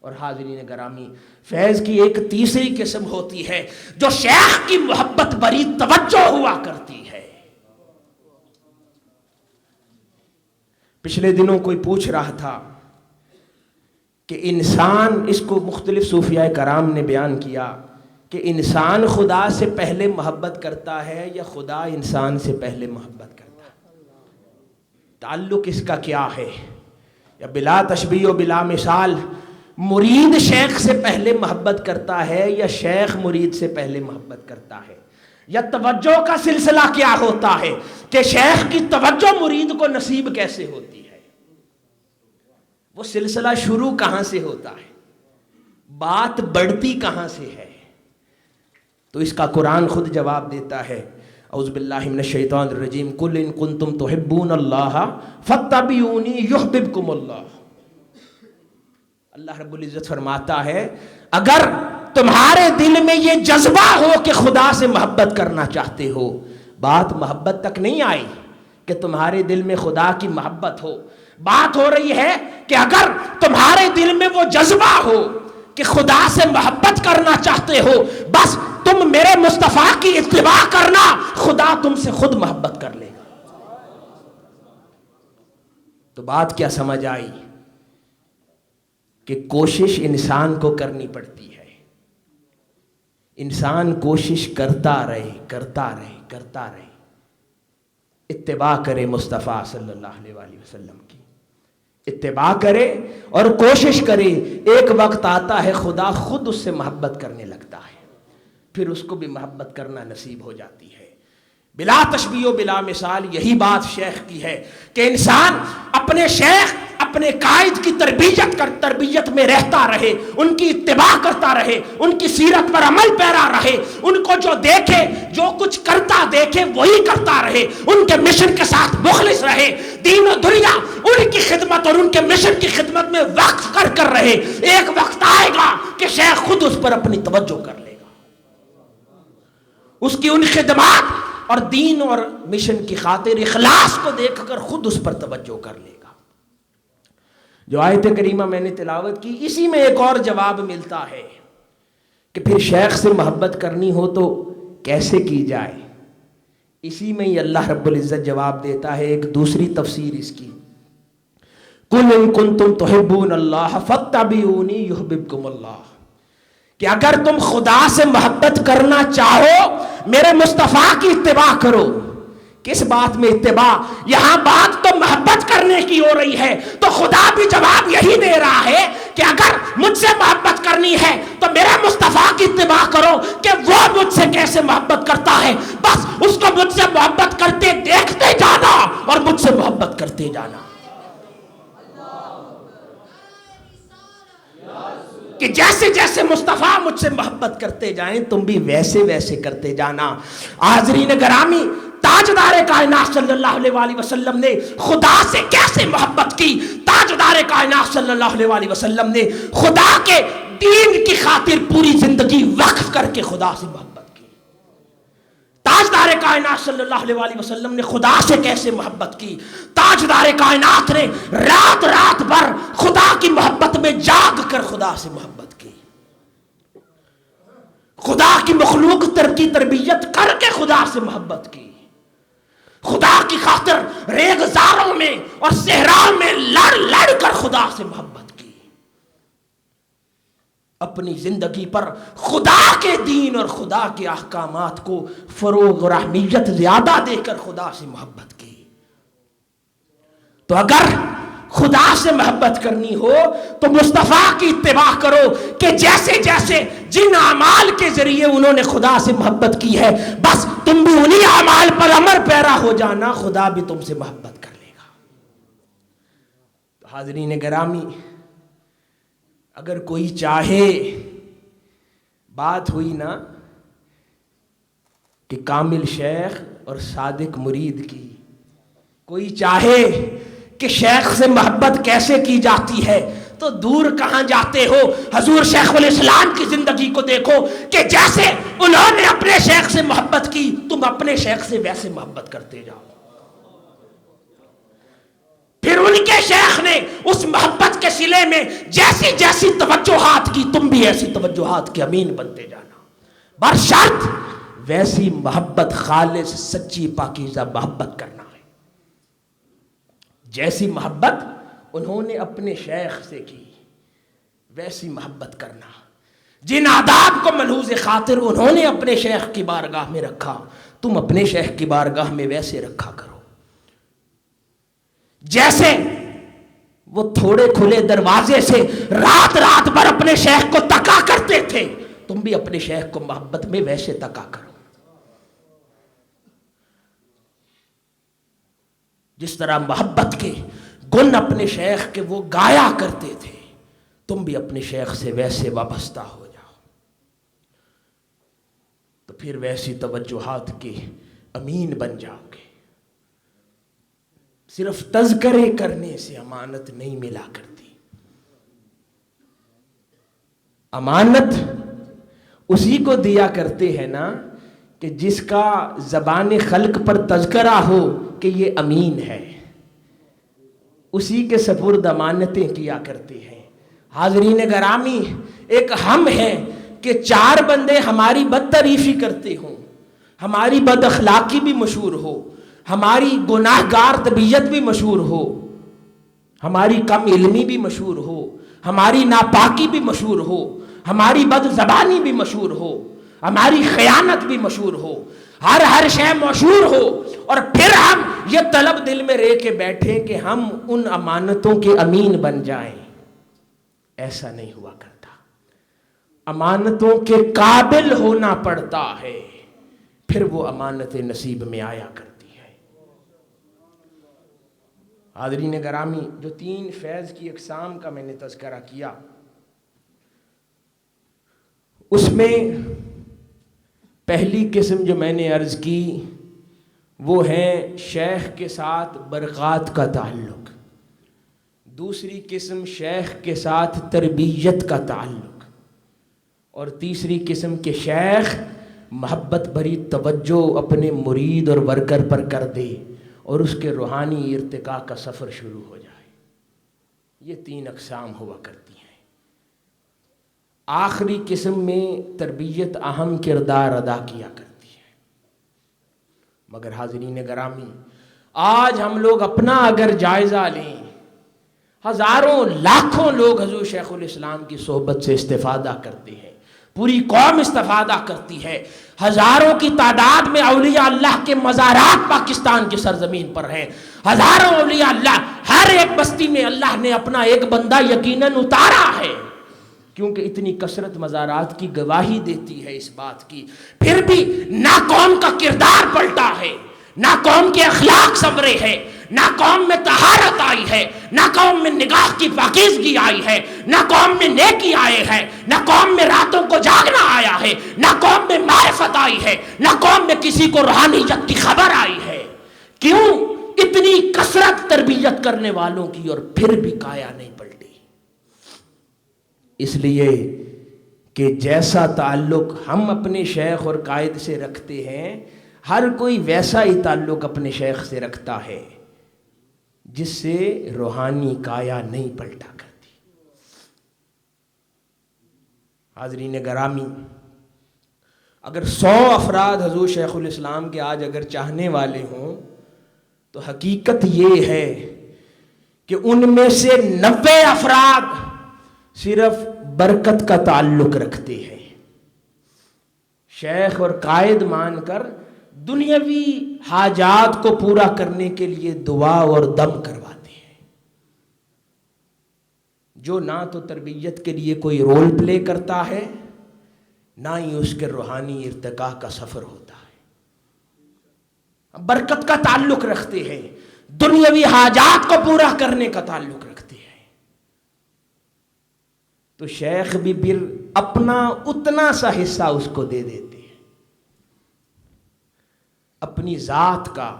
اور حاضرین گرامی، فیض کی ایک تیسری قسم ہوتی ہے جو شیخ کی محبت بری توجہ ہوا کرتی ہے. پچھلے دنوں کوئی پوچھ رہا تھا کہ انسان، اس کو مختلف صوفیاء کرام نے بیان کیا کہ انسان خدا سے پہلے محبت کرتا ہے یا خدا انسان سے پہلے محبت کرتا ہے. تعلق اس کا کیا ہے؟ یا بلا تشبیہ و بلا مثال مرید شیخ سے پہلے محبت کرتا ہے یا شیخ مرید سے پہلے محبت کرتا ہے؟ یا توجہ کا سلسلہ کیا ہوتا ہے کہ شیخ کی توجہ مرید کو نصیب کیسے ہوتی ہے؟ وہ سلسلہ شروع کہاں سے ہوتا ہے؟ بات بڑھتی کہاں سے ہے؟ تو اس کا قرآن خود جواب دیتا ہے، اعوذ باللہ من الشیطان الرجیم، قل ان کنتم تحبون اللہ فاتبعونی یحببکم اللہ۔ اللہ رب العزت فرماتا ہے اگر تمہارے دل میں یہ جذبہ ہو کہ خدا سے محبت کرنا چاہتے ہو، بات محبت تک نہیں آئی کہ تمہارے دل میں خدا کی محبت ہو، بات ہو رہی ہے کہ اگر تمہارے دل میں وہ جذبہ ہو کہ خدا سے محبت کرنا چاہتے ہو، بس تم میرے مصطفیٰ کی اتباع کرنا، خدا تم سے خود محبت کر لے گا۔ تو بات کیا سمجھ آئی کہ کوشش انسان کو کرنی پڑتی ہے، انسان کوشش کرتا رہے کرتا رہے کرتا رہے، اتباع کرے مصطفیٰ صلی اللہ علیہ وآلہ وسلم کی، اتباع کرے اور کوشش کرے، ایک وقت آتا ہے خدا خود اس سے محبت کرنے لگتا ہے، پھر اس کو بھی محبت کرنا نصیب ہو جاتی ہے۔ بلا تشبیہ و بلا مثال یہی بات شیخ کی ہے کہ انسان اپنے شیخ اپنے قائد کی تربیت میں رہتا رہے، ان کی اتباع کرتا رہے، ان کی سیرت پر عمل پیرا رہے، ان کو جو دیکھے جو کچھ کرتا دیکھے وہی کرتا رہے، ان کے مشن کے ساتھ مخلص رہے، دین و دنیا ان کی خدمت اور ان کے مشن کی خدمت میں وقف کر رہے، ایک وقت آئے گا کہ شیخ خود اس پر اپنی توجہ کر لے گا، اس کی ان خدمات اور دین اور مشن کی خاطر اخلاص کو دیکھ کر خود اس پر توجہ کر لے گا۔ جو آیت کریمہ میں نے تلاوت کی، اسی میں ایک اور جواب ملتا ہے کہ پھر شیخ سے محبت کرنی ہو تو کیسے کی جائے، اسی میں ہی اللہ رب العزت جواب دیتا ہے ایک دوسری تفسیر اس کی، قُلْ إِن كُنتُمْ تُحِبُّونَ اللَّهَ فَاتَّبِعُونِي يُحْبِبْكُمُ اللَّهُ، کہ اگر تم خدا سے محبت کرنا چاہو میرے مصطفیٰ کی اتباع کرو۔ کس بات میں اتباع؟ یہاں بات تو محبت کرنے کی ہو رہی ہے، تو خدا بھی جواب یہی دے رہا ہے کہ اگر مجھ سے محبت کرنی ہے تو میرے مصطفیٰ کی اتباع کرو کہ وہ مجھ سے کیسے محبت کرتا ہے، بس اس کو مجھ سے محبت کرتے دیکھتے جانا اور مجھ سے محبت کرتے جانا، کہ جیسے جیسے مصطفیٰ مجھ سے محبت کرتے جائیں تم بھی ویسے ویسے کرتے جانا۔ حاضرین گرامی، تاجدار کائنات صلی اللہ علیہ وآلہ وسلم نے خدا سے کیسے محبت کی؟ تاجدار کائنات صلی اللہ علیہ وآلہ وسلم نے خدا کے دین کی خاطر پوری زندگی وقف کر کے خدا سے محبت کی۔ تاجدار کائنات صلی اللہ علیہ وآلہ وسلم نے خدا سے کیسے محبت کی؟ تاجدار کائنات نے رات رات بھر خدا کی محبت میں جاگ کر خدا سے محبت کی، خدا کی مخلوق کی تربیت کر کے خدا سے محبت کی، خدا کی خاطر ریگزاروں میں اور صحراؤں میں لڑ لڑ کر خدا سے محبت کی، اپنی زندگی پر خدا کے دین اور خدا کے احکامات کو فروغ اور اہمیت زیادہ دے کر خدا سے محبت کی۔ تو اگر خدا سے محبت کرنی ہو تو مصطفیٰ کی اتباع کرو کہ جیسے جیسے جن اعمال کے ذریعے انہوں نے خدا سے محبت کی ہے، بس تم بھی انہی اعمال پر عمل پیرا ہو جانا، خدا بھی تم سے محبت کر لے گا۔ تو حاضرین گرامی، اگر کوئی چاہے، بات ہوئی نا کہ کامل شیخ اور صادق مرید کی، کوئی چاہے کہ شیخ سے محبت کیسے کی جاتی ہے تو دور کہاں جاتے ہو، حضور شیخ الاسلام کی زندگی کو دیکھو کہ جیسے انہوں نے اپنے شیخ سے محبت کی، تم اپنے شیخ سے ویسے محبت کرتے جاؤ۔ پھر ان کے شیخ نے اس محبت کے صلے میں جیسی جیسی توجہات کی، تم بھی ایسی توجہات کے امین بنتے جانا، برشرط ویسی محبت خالص سچی پاکیزہ محبت کرنا ہے، جیسی محبت انہوں نے اپنے شیخ سے کی ویسی محبت کرنا، جن آداب کو ملحوظ خاطر انہوں نے اپنے شیخ کی بارگاہ میں رکھا، تم اپنے شیخ کی بارگاہ میں ویسے رکھا کرو۔ جیسے وہ تھوڑے کھلے دروازے سے رات رات بھر اپنے شیخ کو تکا کرتے تھے، تم بھی اپنے شیخ کو محبت میں ویسے تکا کرو۔ جس طرح محبت کے گن اپنے شیخ کے وہ گایا کرتے تھے، تم بھی اپنے شیخ سے ویسے وابستہ ہو جاؤ۔ تو پھر ویسی توجہات کے امین بن جاؤ گے۔ صرف تذکرے کرنے سے امانت نہیں ملا کرتی۔ امانت اسی کو دیا کرتے ہیں نا کہ جس کا زبان خلق پر تذکرہ ہو کہ یہ امین ہے، اسی کے سپرد امانتیں کیا کرتے ہیں۔ حاضرین گرامی، ایک ہم ہیں کہ 4 بندے ہماری بد تعریفی کرتے ہوں، ہماری بد اخلاقی بھی مشہور ہو، ہماری گناہ گار طبیعت بھی مشہور ہو، ہماری کم علمی بھی مشہور ہو، ہماری ناپاکی بھی مشہور ہو، ہماری بد زبانی بھی مشہور ہو، ہماری خیانت بھی مشہور ہو، ہر شے مشہور ہو، اور پھر ہم یہ طلب دل میں رہ کے بیٹھیں کہ ہم ان امانتوں کے امین بن جائیں۔ ایسا نہیں ہوا کرتا۔ امانتوں کے قابل ہونا پڑتا ہے، پھر وہ امانتیں نصیب میں آیا کرتی ہے۔ حاضرین گرامی، جو 3 فیض کی اقسام کا میں نے تذکرہ کیا، اس میں پہلی قسم جو میں نے عرض کی وہ ہے شیخ کے ساتھ برکات کا تعلق، دوسری قسم شیخ کے ساتھ تربیت کا تعلق، اور تیسری قسم کے شیخ محبت بھری توجہ اپنے مرید اور ورکر پر کر دے اور اس کے روحانی ارتقاء کا سفر شروع ہو جائے۔ یہ 3 اقسام ہوا کرتی ہیں۔ آخری قسم میں تربیت اہم کردار ادا کیا کرتی ہے۔ مگر حاضرین گرامی، آج ہم لوگ اپنا اگر جائزہ لیں، ہزاروں لاکھوں لوگ حضور شیخ الاسلام کی صحبت سے استفادہ کرتے ہیں، پوری قوم استفادہ کرتی ہے، ہزاروں کی تعداد میں اولیاء اللہ کے مزارات پاکستان کی سرزمین پر ہیں، ہزاروں اولیاء اللہ، ہر ایک بستی میں اللہ نے اپنا ایک بندہ یقیناً اتارا ہے، کیونکہ اتنی کثرت مزارات کی گواہی دیتی ہے اس بات کی۔ پھر بھی نہ قوم کا کردار پلٹا ہے، نہ قوم کے اخلاق سنورے ہیں، نہ قوم میں طہارت آئی ہے، نہ قوم میں نگاہ کی پاکیزگی آئی ہے، نہ قوم میں نیکی آئے ہے، نہ قوم میں راتوں کو جاگنا آیا ہے، نہ قوم میں معرفت آئی ہے، نہ قوم میں کسی کو روحانیت کی خبر آئی ہے۔ کیوں؟ اتنی کثرت تربیت کرنے والوں کی، اور پھر بھی کایا نہیں پلٹی۔ اس لیے کہ جیسا تعلق ہم اپنے شیخ اور قائد سے رکھتے ہیں، ہر کوئی ویسا ہی تعلق اپنے شیخ سے رکھتا ہے، جس سے روحانی کایا نہیں پلٹا کرتی۔ حاضرین گرامی، اگر 100 افراد حضور شیخ الاسلام کے آج اگر چاہنے والے ہوں تو حقیقت یہ ہے کہ ان میں سے 90 افراد صرف برکت کا تعلق رکھتے ہیں، شیخ اور قائد مان کر دنیاوی حاجات کو پورا کرنے کے لیے دعا اور دم کرواتے ہیں، جو نہ تو تربیت کے لیے کوئی رول پلے کرتا ہے، نہ ہی اس کے روحانی ارتقاء کا سفر ہوتا ہے۔ برکت کا تعلق رکھتے ہیں، دنیاوی حاجات کو پورا کرنے کا تعلق رکھتے ہیں، تو شیخ بھی پھر اپنا اتنا سا حصہ اس کو دے دیتے ہیں، اپنی ذات کا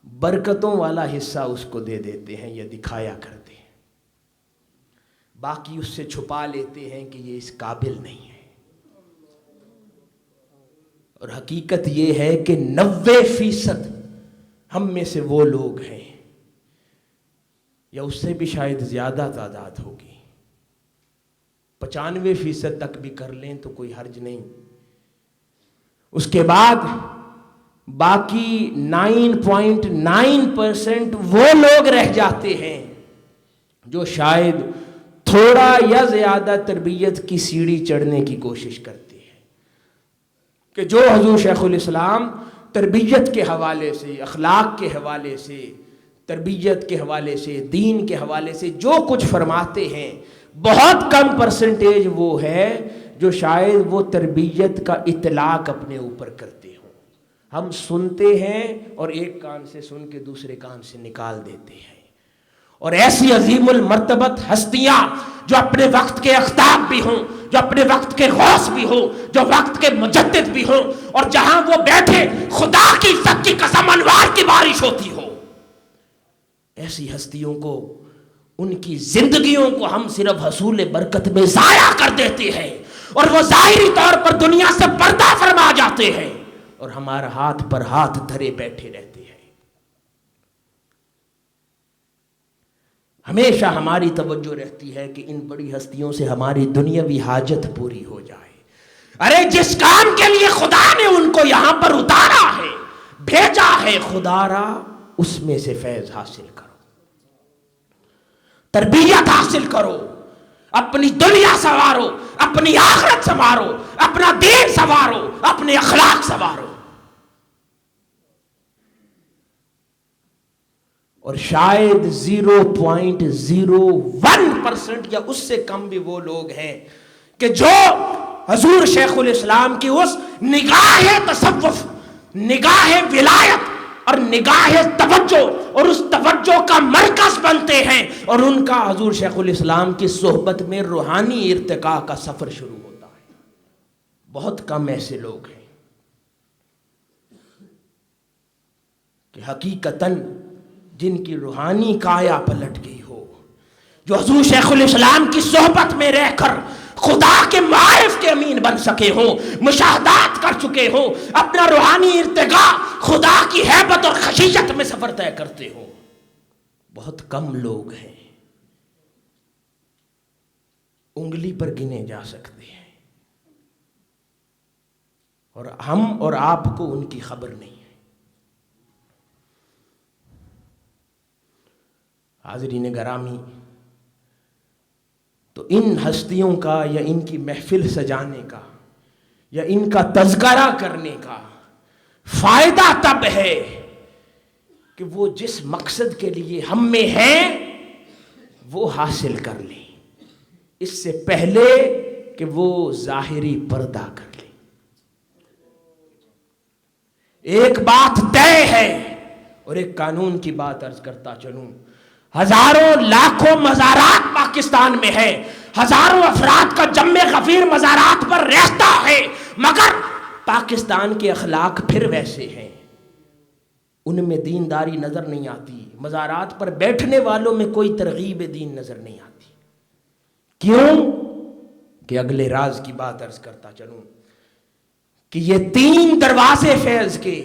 برکتوں والا حصہ اس کو دے دیتے ہیں یا دکھایا کرتے ہیں، باقی اس سے چھپا لیتے ہیں کہ یہ اس قابل نہیں ہے۔ اور حقیقت یہ ہے کہ 90% ہم میں سے وہ لوگ ہیں، یا اس سے بھی شاید زیادہ تعداد ہوگی، 95% تک بھی کر لیں تو کوئی حرج نہیں، اس کے بعد باقی 9.9% وہ لوگ رہ جاتے ہیں جو شاید تھوڑا یا زیادہ تربیت کی سیڑھی چڑھنے کی کوشش کرتے ہیں، کہ جو حضور شیخ الاسلام تربیت کے حوالے سے، اخلاق کے حوالے سے، تربیت کے حوالے سے، دین کے حوالے سے جو کچھ فرماتے ہیں، بہت کم پرسنٹیج وہ ہے جو شاید وہ تربیت کا اطلاق اپنے اوپر کرتے ہوں۔ ہم سنتے ہیں اور ایک کان سے سن کے دوسرے کان سے نکال دیتے ہیں، اور ایسی عظیم المرتبت ہستیاں جو اپنے وقت کے اقطاب بھی ہوں، جو اپنے وقت کے غوث بھی ہوں، جو وقت کے مجدد بھی ہوں، اور جہاں وہ بیٹھے خدا کی عزت کی قسم انوار کی بارش ہوتی ہو، ایسی ہستیوں کو، ان کی زندگیوں کو ہم صرف حصول برکت میں ضائع کر دیتے ہیں، اور وہ ظاہری طور پر دنیا سے پردہ فرما جاتے ہیں، اور ہمارا ہاتھ پر ہاتھ دھرے بیٹھے رہتے ہیں۔ ہمیشہ ہماری توجہ رہتی ہے کہ ان بڑی ہستیوں سے ہماری دنیاوی حاجت پوری ہو جائے۔ ارے جس کام کے لیے خدا نے ان کو یہاں پر اتارا ہے، بھیجا ہے، خدا را اس میں سے فیض حاصل کرو، تربیت حاصل کرو، اپنی دنیا سنوارو، اپنی آخرت سنوارو، اپنا دین سنوارو، اپنے اخلاق سنوارو۔ اور شاید 0.01% یا اس سے کم بھی وہ لوگ ہیں کہ جو حضور شیخ الاسلام کی اس نگاہ تصوف، نگاہ ولایت اور نگاہ توجہ اور اس توجہ کا مرکز بنتے ہیں، اور ان کا حضور شیخ الاسلام کی صحبت میں روحانی ارتقاء کا سفر شروع ہوتا ہے۔ بہت کم ایسے لوگ ہیں کہ حقیقتاً جن کی روحانی کایا پلٹ گئی ہو، جو حضور شیخ الاسلام کی صحبت میں رہ کر خدا کے معارف کے امین بن سکے ہوں، مشاہدات کر چکے ہوں، اپنا روحانی ارتقاء خدا کی ہیبت اور خشیت میں سفر طے کرتے ہوں۔ بہت کم لوگ ہیں، انگلی پر گنے جا سکتے ہیں، اور ہم اور آپ کو ان کی خبر نہیں ہے۔ حاضرین گرامی، تو ان ہستیوں کا یا ان کی محفل سجانے کا یا ان کا تذکرہ کرنے کا فائدہ تب ہے کہ وہ جس مقصد کے لیے ہم میں ہیں وہ حاصل کر لیں، اس سے پہلے کہ وہ ظاہری پردہ کر لیں۔ ایک بات طے ہے، اور ایک قانون کی بات عرض کرتا چلوں، ہزاروں لاکھوں مزارات پاکستان میں ہے، ہزاروں افراد کا جمع غفیر مزارات پر رہتا ہے، مگر پاکستان کے اخلاق پھر ویسے ہیں، ان میں دینداری نظر نہیں آتی، مزارات پر بیٹھنے والوں میں کوئی ترغیب دین نظر نہیں آتی۔ کیوں؟ کہ اگلے راز کی بات عرض کرتا چلوں کہ یہ 3 دروازے فیض کے،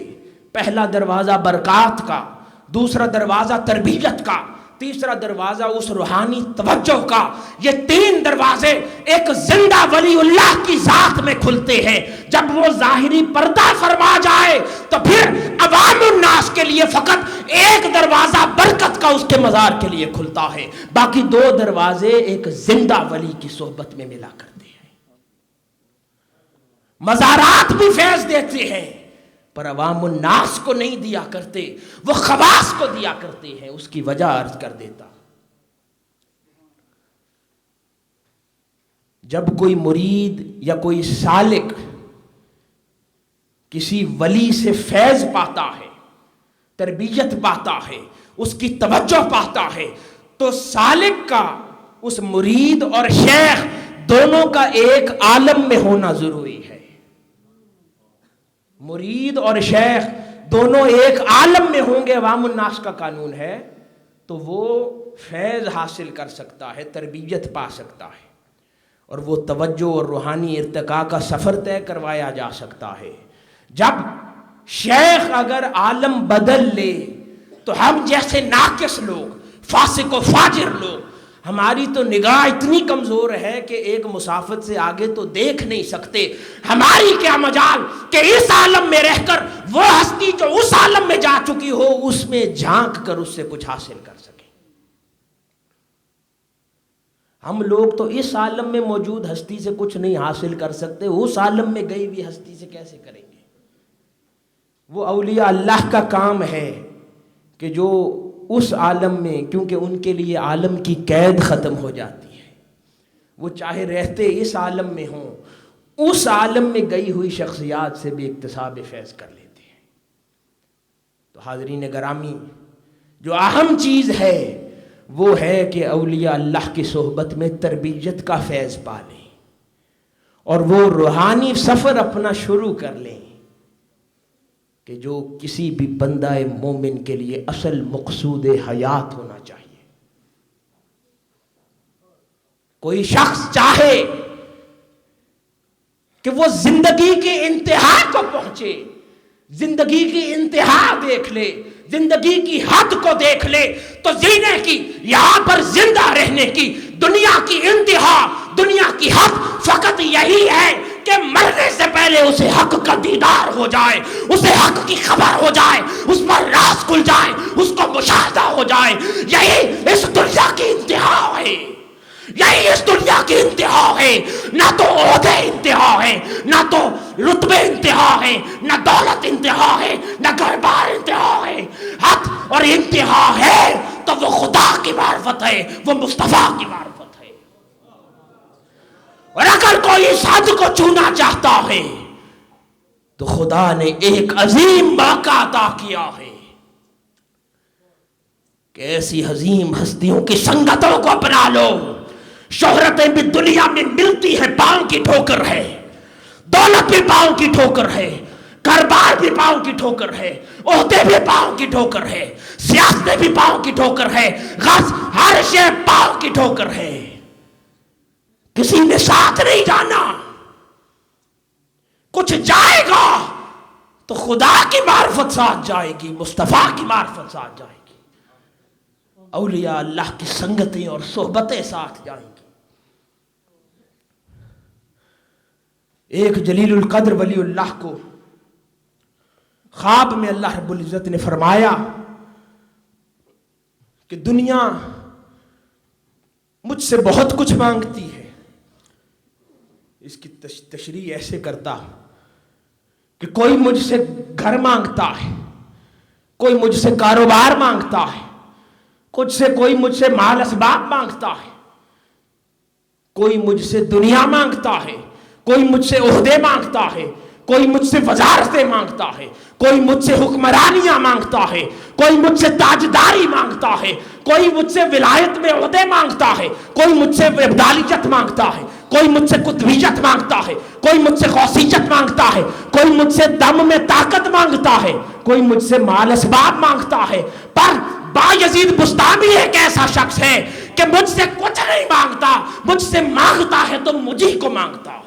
پہلا دروازہ برکات کا، دوسرا دروازہ تربیت کا، تیسرا دروازہ اس روحانی توجہ کا، یہ 3 دروازے ایک زندہ ولی اللہ کی ذات میں کھلتے ہیں۔ جب وہ ظاہری پردہ فرما جائے تو پھر عوام الناس کے لیے فقط ایک دروازہ برکت کا اس کے مزار کے لیے کھلتا ہے، باقی 2 دروازے ایک زندہ ولی کی صحبت میں ملا کرتے ہیں۔ مزارات بھی فیض دیتے ہیں پر عوام الناس کو نہیں دیا کرتے، وہ خواص کو دیا کرتے ہیں۔ اس کی وجہ عرض کر دیتا، جب کوئی مرید یا کوئی سالک کسی ولی سے فیض پاتا ہے، تربیت پاتا ہے، اس کی توجہ پاتا ہے، تو سالک کا اس مرید اور شیخ دونوں کا ایک عالم میں ہونا ضروری ہے۔ مرید اور شیخ دونوں ایک عالم میں ہوں گے، عوام الناس کا قانون ہے، تو وہ فیض حاصل کر سکتا ہے، تربیت پا سکتا ہے، اور وہ توجہ اور روحانی ارتقاء کا سفر طے کروایا جا سکتا ہے۔ جب شیخ اگر عالم بدل لے تو ہم جیسے ناقص لوگ، فاسق و فاجر لوگ، ہماری تو نگاہ اتنی کمزور ہے کہ ایک مسافت سے آگے تو دیکھ نہیں سکتے، ہماری کیا مجال کہ اس عالم میں رہ کر وہ ہستی جو اس عالم میں جا چکی ہو اس میں جھانک کر اس سے کچھ حاصل کر سکے۔ ہم لوگ تو اس عالم میں موجود ہستی سے کچھ نہیں حاصل کر سکتے، اس عالم میں گئی ہوئی ہستی سے کیسے کریں گے؟ وہ اولیاء اللہ کا کام ہے کہ جو اس عالم میں، کیونکہ ان کے لیے عالم کی قید ختم ہو جاتی ہے، وہ چاہے رہتے اس عالم میں ہوں، اس عالم میں گئی ہوئی شخصیات سے بھی اکتساب فیض کر لیتے ہیں۔ تو حاضرین گرامی، جو اہم چیز ہے وہ ہے کہ اولیاء اللہ کی صحبت میں تربیت کا فیض پا لیں اور وہ روحانی سفر اپنا شروع کر لیں کہ جو کسی بھی بندہ مومن کے لیے اصل مقصود حیات ہونا چاہیے۔ کوئی شخص چاہے کہ وہ زندگی کی انتہا کو پہنچے، زندگی کی انتہا دیکھ لے، زندگی کی حد کو دیکھ لے، تو جینے کی، یہاں پر زندہ رہنے کی، دنیا کی انتہا، دنیا کی حد فقط یہی ہے کہ مرنے سے پہلے اسے حق کا دیدار ہو جائے، اسے حق کی خبر ہو جائے، اس پر راز کھل جائے، اس کو مشاہدہ ہو جائے۔ یہی اس دنیا کی انتہا ہے، یہی اس دنیا کی انتہا ہے۔ نہ تو عہدے انتہا ہے، نہ تو رتبے انتہا ہے، نہ دولت انتہا ہے، نہ گھر بار انتہا ہے۔ حد اور انتہا ہے تو وہ خدا کی معرفت ہے، وہ مصطفیٰ کی معرفت ہے۔ اور اگر کوئی اس حد کو چھونا چاہتا ہے تو خدا نے ایک عظیم موقع عطا کیا ہے کہ ایسی عظیم ہستیوں کی سنگتوں کو اپنا لو۔ شہرتیں بھی دنیا میں ملتی ہیں، پاؤں کی ٹھوکر ہے، دولت بھی پاؤں کی ٹھوکر ہے، کاروبار بھی پاؤں کی ٹھوکر ہے، عہدے بھی پاؤں کی ٹھوکر ہے، سیاستیں بھی پاؤں کی ٹھوکر ہے، ہر شے پاؤں کی ٹھوکر ہے۔ کسی نے ساتھ نہیں جانا، کچھ جائے گا تو خدا کی معرفت ساتھ جائے گی، مصطفیٰ کی معرفت ساتھ جائے گی، اولیاء اللہ کی سنگتیں اور صحبتیں ساتھ جائیں گی۔ ایک جلیل القدر ولی اللہ کو خواب میں اللہ رب العزت نے فرمایا کہ دنیا مجھ سے بہت کچھ مانگتی ہے۔ اس کی تشریح ایسے کرتا کہ کوئی مجھ سے گھر مانگتا ہے، کوئی مجھ سے کاروبار مانگتا ہے، کوئی مجھ سے مال اسباب مانگتا ہے، کوئی مجھ سے دنیا مانگتا ہے، کوئی مجھ سے عہدے مانگتا ہے، کوئی مجھ سے وزارتیں مانگتا ہے، کوئی مجھ سے حکمرانیاں مانگتا ہے، کوئی مجھ سے تاجداری مانگتا ہے، کوئی مجھ سے ولایت میں عہدے مانگتا ہے، کوئی مجھ سے ابدالیت مانگتا ہے، کوئی مجھ سے قطبیت مانگتا ہے، کوئی مجھ سے غوثیت مانگتا ہے، کوئی مجھ سے دم میں طاقت مانگتا ہے، کوئی مجھ سے مال اسباب مانگتا ہے۔ پر بایزید بستامی ایک ایسا شخص ہے کہ مجھ سے کچھ نہیں مانگتا، مجھ سے مانگتا ہے تو مجھے کو مانگتا ہے۔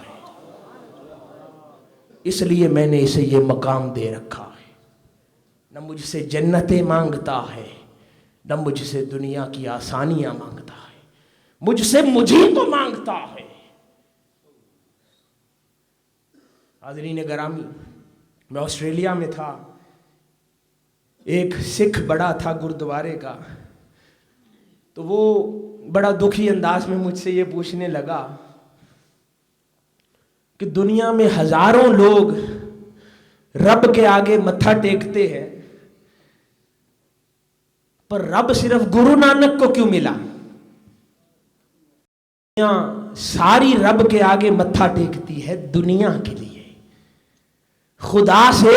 اس لیے میں نے اسے یہ مقام دے رکھا ہے، نہ مجھ سے جنتیں مانگتا ہے، نہ مجھ سے دنیا کی آسانیاں مانگتا ہے، مجھ سے مجھے کو مانگتا ہے۔ حاضرین گرامی، میں آسٹریلیا میں تھا، ایک سکھ بڑا تھا گردوارے کا، تو وہ بڑا دکھی انداز میں مجھ سے یہ پوچھنے لگا کہ دنیا میں ہزاروں لوگ رب کے آگے متھا ٹیکتے ہیں، پر رب صرف گرو نانک کو کیوں ملا؟ دنیا ساری رب کے آگے متھا ٹیکتی ہے دنیا کے لیے، خدا سے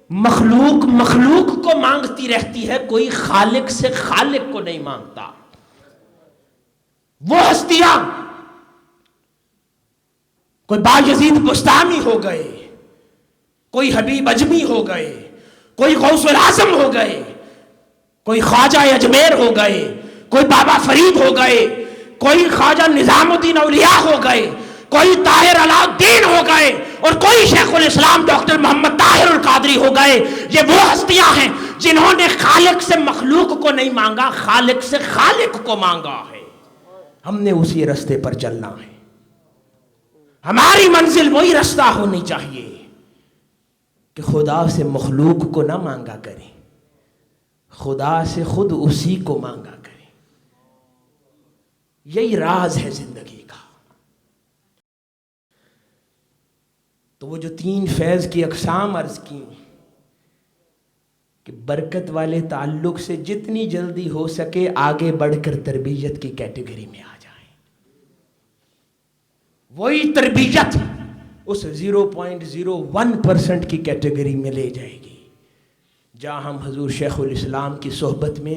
مخلوق کو مانگتی رہتی ہے، کوئی خالق سے خالق کو نہیں مانگتا۔ وہ ہستیاں کوئی بایزید بستامی ہو گئے، کوئی حبیب اجمی ہو گئے، کوئی غوث الاعظم ہو گئے، کوئی خواجہ اجمیر ہو گئے، کوئی بابا فرید ہو گئے، کوئی خواجہ نظام الدین اولیاء ہو گئے، کوئی طاہر علاء الدین ہو گئے، اور کوئی شیخ الاسلام ڈاکٹر محمد طاہر القادری ہو گئے۔ یہ وہ ہستیاں ہیں جنہوں نے خالق سے مخلوق کو نہیں مانگا، خالق سے خالق کو مانگا ہے۔ ہم نے اسی رستے پر چلنا ہے، ہماری منزل وہی رستہ ہونی چاہیے کہ خدا سے مخلوق کو نہ مانگا کریں، خدا سے خود اسی کو مانگا کریں۔ یہی راز ہے زندگی کا۔ تو وہ جو 3 فیض کی اقسام عرض کی کہ برکت والے تعلق سے جتنی جلدی ہو سکے آگے بڑھ کر تربیت کی کیٹیگری میں آ جائیں، وہی تربیت اس 0.01% کی کیٹیگری میں لے جائے گی جہاں ہم حضور شیخ الاسلام کی صحبت میں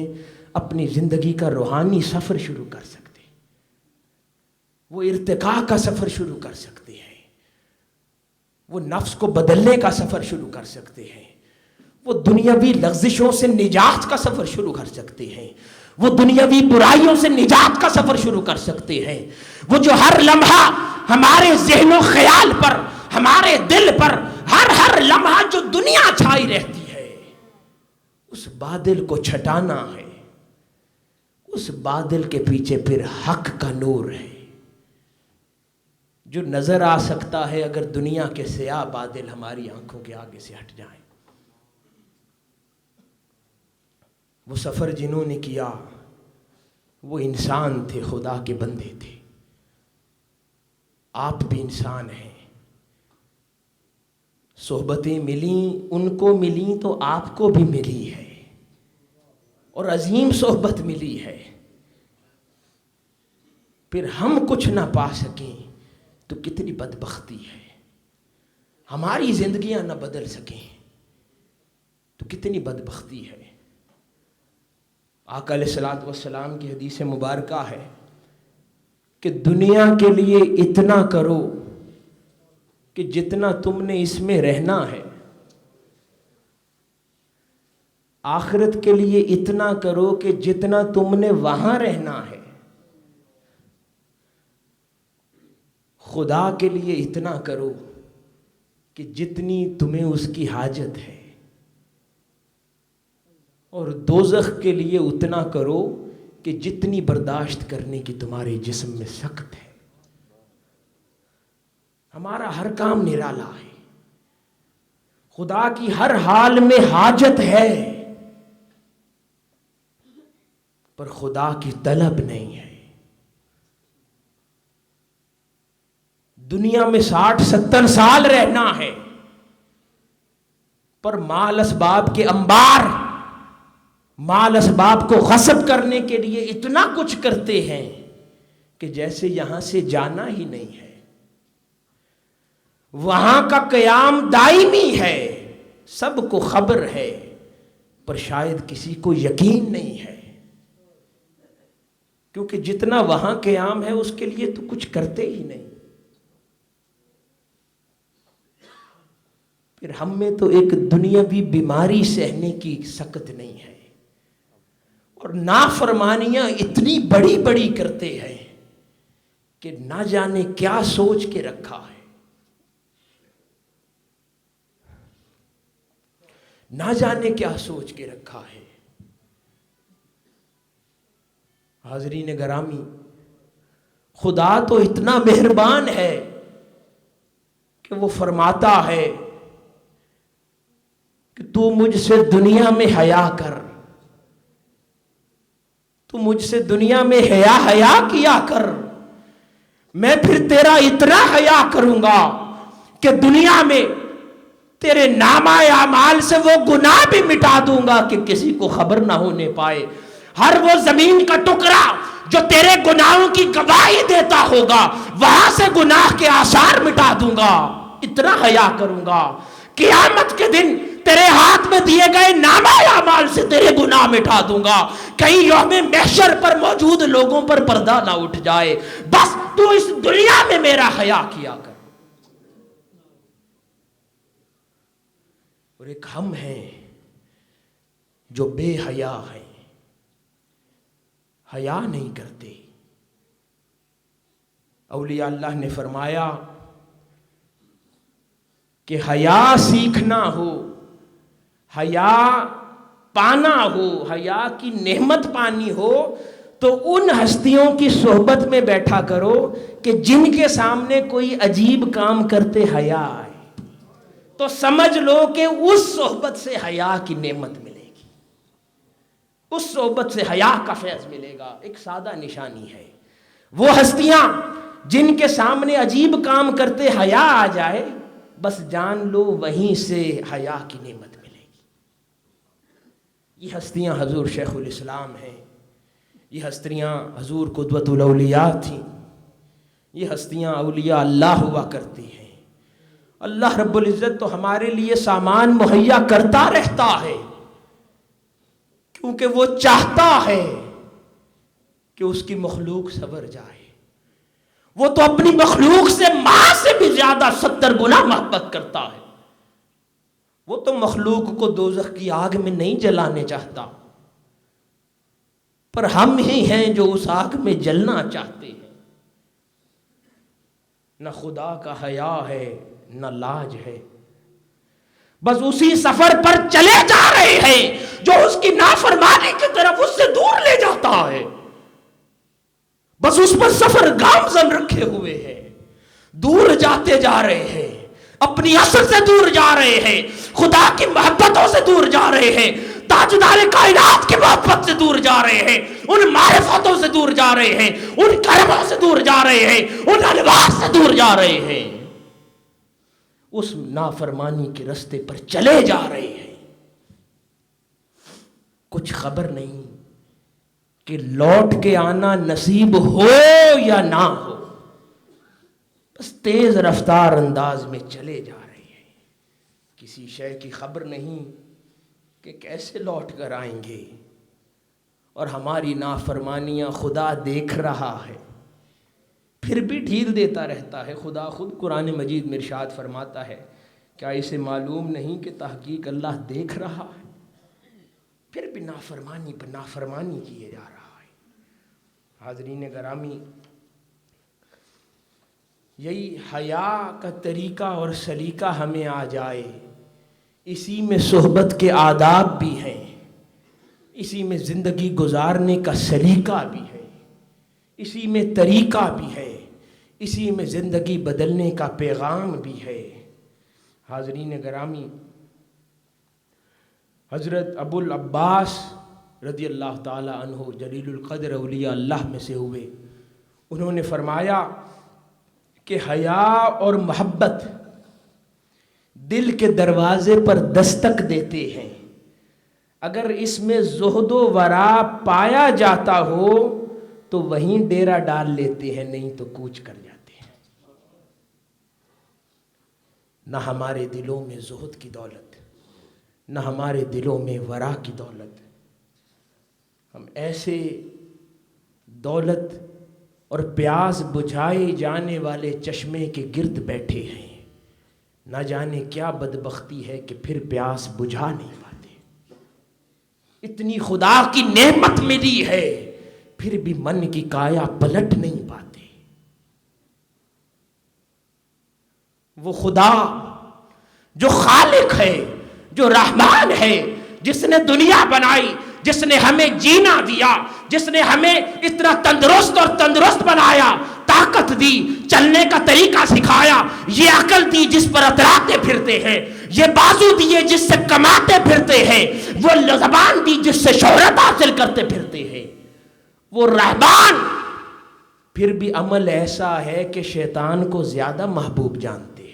اپنی زندگی کا روحانی سفر شروع کر سکتے ہیں، وہ ارتقاء کا سفر شروع کر سکتے ہیں، وہ نفس کو بدلنے کا سفر شروع کر سکتے ہیں، وہ دنیاوی لغزشوں سے نجات کا سفر شروع کر سکتے ہیں، وہ دنیاوی برائیوں سے نجات کا سفر شروع کر سکتے ہیں، وہ جو ہر لمحہ ہمارے ذہن و خیال پر، ہمارے دل پر ہر لمحہ جو دنیا چھائی رہتی ہے، اس بادل کو چھٹانا ہے۔ اس بادل کے پیچھے پھر حق کا نور ہے جو نظر آ سکتا ہے اگر دنیا کے سیاہ بادل ہماری آنکھوں کے آگے سے ہٹ جائیں۔ وہ سفر جنہوں نے کیا وہ انسان تھے، خدا کے بندے تھے۔ آپ بھی انسان ہیں، صحبتیں ملیں، ان کو ملیں تو آپ کو بھی ملی ہے، اور عظیم صحبت ملی ہے۔ پھر ہم کچھ نہ پا سکیں تو کتنی بدبختی ہے، ہماری زندگیاں نہ بدل سکیں تو کتنی بدبختی ہے۔ آقا علیہ الصلوۃ والسلام کی حدیث مبارکہ ہے کہ دنیا کے لیے اتنا کرو کہ جتنا تم نے اس میں رہنا ہے، آخرت کے لیے اتنا کرو کہ جتنا تم نے وہاں رہنا ہے، خدا کے لیے اتنا کرو کہ جتنی تمہیں اس کی حاجت ہے، اور دوزخ کے لیے اتنا کرو کہ جتنی برداشت کرنے کی تمہارے جسم میں سخت ہے۔ ہمارا ہر کام نرالا ہے، خدا کی ہر حال میں حاجت ہے، پر خدا کی طلب نہیں ہے۔ دنیا میں 60-70 سال رہنا ہے، پر مال اسباب کے انبار، مال اسباب کو غصب کرنے کے لیے اتنا کچھ کرتے ہیں کہ جیسے یہاں سے جانا ہی نہیں ہے۔ وہاں کا قیام دائمی ہے، سب کو خبر ہے، پر شاید کسی کو یقین نہیں ہے، کیونکہ جتنا وہاں قیام ہے اس کے لیے تو کچھ کرتے ہی نہیں۔ پھر ہم میں تو ایک دنیاوی بیماری سہنے کی سکت نہیں ہے، اور نافرمانیاں اتنی بڑی بڑی کرتے ہیں کہ نہ جانے کیا سوچ کے رکھا ہے، نہ جانے کیا سوچ کے رکھا ہے۔ حاضرین گرامی، خدا تو اتنا مہربان ہے کہ وہ فرماتا ہے کہ تو مجھ سے دنیا میں حیا کر، تو مجھ سے دنیا میں حیا کیا کر، میں پھر تیرا اتنا حیا کروں گا کہ دنیا میں تیرے نامہ اعمال سے وہ گناہ بھی مٹا دوں گا کہ کسی کو خبر نہ ہونے پائے۔ ہر وہ زمین کا ٹکڑا جو تیرے گناہوں کی گواہی دیتا ہوگا، وہاں سے گناہ کے آثار مٹا دوں گا، اتنا حیا کروں گا۔ قیامت کے دن تیرے ہاتھ میں دیے گئے نامہ اعمال سے تیرے گناہ مٹا دوں گا، کہیں یوم محشر پر موجود لوگوں پر پردہ نہ اٹھ جائے۔ بس تو اس دنیا میں میرا حیا کیا کر۔ اور ایک ہم ہیں جو بے حیا ہیں، حیا نہیں کرتے۔ اولیاء اللہ نے فرمایا کہ حیا سیکھنا ہو، حیا پانا ہو، حیا کی نعمت پانی ہو تو ان ہستیوں کی صحبت میں بیٹھا کرو کہ جن کے سامنے کوئی عجیب کام کرتے حیا آئے، تو سمجھ لو کہ اس صحبت سے حیا کی نعمت ملے گی، اس صحبت سے حیا کا فیض ملے گا۔ ایک سادہ نشانی ہے، وہ ہستیاں جن کے سامنے عجیب کام کرتے حیا آ جائے، بس جان لو وہیں سے حیا کی نعمت ملے گی۔ یہ ہستیاں حضور شیخ الاسلام ہیں، یہ ہستیاں حضور قدوۃ الاولیاء تھیں، یہ ہستیاں اولیاء اللہ ہوا کرتی ہیں۔ اللہ رب العزت تو ہمارے لیے سامان مہیا کرتا رہتا ہے، کیونکہ وہ چاہتا ہے کہ اس کی مخلوق سنور جائے. وہ تو اپنی مخلوق سے ماں سے بھی زیادہ 70 گنا محبت کرتا ہے. وہ تو مخلوق کو دوزخ کی آگ میں نہیں جلانے چاہتا، پر ہم ہی ہیں جو اس آگ میں جلنا چاہتے ہیں. نہ خدا کا حیا ہے نہ لاج ہے، بس اسی سفر پر چلے جا رہے ہیں جو اس کی نافرمانی کی طرف اس سے دور لے جاتا ہے. بس اس پر سفر گامزن رکھے ہوئے ہیں، دور جاتے جا رہے ہیں، اپنی اصل سے دور جا رہے ہیں، خدا کی محبتوں سے دور جا رہے ہیں، تاجدار کائنات کی محبت سے دور جا رہے ہیں، ان معرفتوں سے دور جا رہے ہیں، ان کرموں سے دور جا رہے ہیں، ان انوار سے دور جا رہے ہیں، اس نافرمانی کے رستے پر چلے جا رہے ہیں. کچھ خبر نہیں کہ لوٹ کے آنا نصیب ہو یا نہ ہو، بس تیز رفتار انداز میں چلے جا رہے ہیں. کسی شے کی خبر نہیں کہ کیسے لوٹ کر آئیں گے، اور ہماری نافرمانیاں خدا دیکھ رہا ہے پھر بھی ڈھیل دیتا رہتا ہے. خدا خود قرآن مجید میں ارشاد فرماتا ہے، کیا اسے معلوم نہیں کہ تحقیق اللہ دیکھ رہا ہے؟ پھر بھی نافرمانی پر نافرمانی کیے جا رہا ہے. حاضرین گرامی، یہی حیا کا طریقہ اور سلیقہ ہمیں آ جائے، اسی میں صحبت کے آداب بھی ہیں، اسی میں زندگی گزارنے کا سلیقہ بھی ہے، اسی میں طریقہ بھی ہے، اسی میں زندگی بدلنے کا پیغام بھی ہے. حاضرین گرامی، حضرت ابو العباس رضی اللہ تعالی عنہ جلیل القدر اولیاء اللہ میں سے ہوئے، انہوں نے فرمایا کہ حیا اور محبت دل کے دروازے پر دستک دیتے ہیں. اگر اس میں زہد و ورع پایا جاتا ہو تو وہیں ڈیرا ڈال لیتے ہیں، نہیں تو کوچ کر جاتے ہیں. نہ ہمارے دلوں میں زہد کی دولت، نہ ہمارے دلوں میں ورع کی دولت. ہم ایسے دولت اور پیاس بجھائے جانے والے چشمے کے گرد بیٹھے ہیں، نہ جانے کیا بدبختی ہے کہ پھر پیاس بجھا نہیں پاتے. اتنی خدا کی نعمت ملی ہے پھر بھی من کی کایا پلٹ نہیں پاتے. وہ خدا جو خالق ہے، جو رحمان ہے، جس نے دنیا بنائی، جس نے ہمیں جینا دیا، جس نے ہمیں اتنا تندرست بنایا، طاقت دی، چلنے کا طریقہ سکھایا، یہ عقل دی جس پر اتراتے پھرتے ہیں، یہ بازو دیے جس سے کماتے پھرتے ہیں، وہ زبان دی جس سے شہرت حاصل کرتے پھرتے ہیں، وہ رحمان پھر بھی عمل ایسا ہے کہ شیطان کو زیادہ محبوب جانتے ہیں.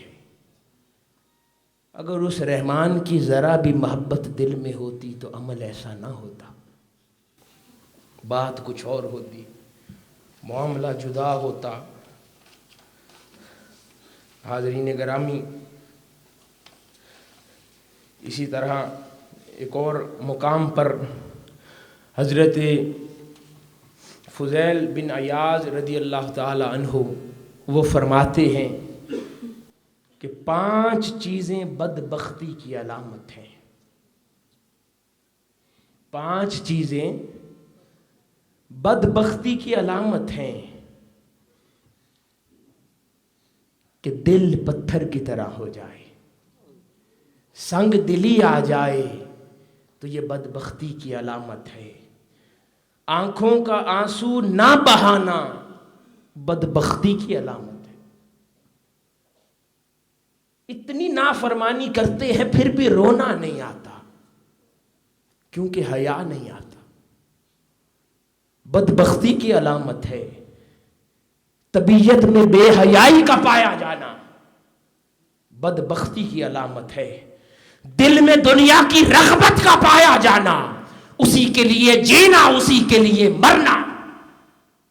اگر اس رحمان کی ذرا بھی محبت دل میں ہوتی تو عمل ایسا نہ ہوتا، بات کچھ اور ہوتی، معاملہ جدا ہوتا. حاضرین گرامی، اسی طرح ایک اور مقام پر حضرت فضیل بن عیاض رضی اللہ تعالی عنہ وہ فرماتے ہیں کہ 5 چیزیں بدبختی کی علامت ہیں. 5 چیزیں بدبختی کی علامت ہیں کہ دل پتھر کی طرح ہو جائے، سنگ دلی آ جائے تو یہ بدبختی کی علامت ہے. آنکھوں کا آنسو نہ بہانا بدبختی کی علامت ہے. اتنی نافرمانی کرتے ہیں پھر بھی رونا نہیں آتا کیونکہ حیا نہیں آتا، بدبختی کی علامت ہے. طبیعت میں بے حیائی کا پایا جانا بدبختی کی علامت ہے. دل میں دنیا کی رغبت کا پایا جانا، اسی کے لیے جینا، اسی کے لیے مرنا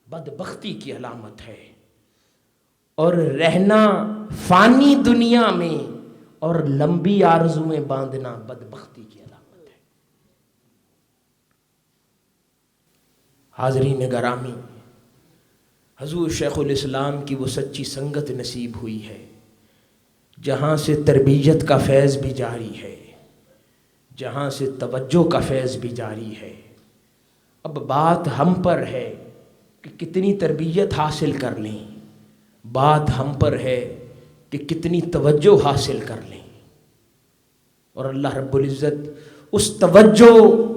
بدبختی کی علامت ہے. اور رہنا فانی دنیا میں اور لمبی آرزویں باندھنا بدبختی کی علامت ہے. حاضرین گرامی، حضور شیخ الاسلام کی وہ سچی سنگت نصیب ہوئی ہے جہاں سے تربیت کا فیض بھی جاری ہے، جہاں سے توجہ کا فیض بھی جاری ہے۔ اب بات ہم پر ہے کہ کتنی تربیت حاصل کر لیں، بات ہم پر ہے کہ کتنی توجہ حاصل کر لیں، اور اللہ رب العزت اس توجہ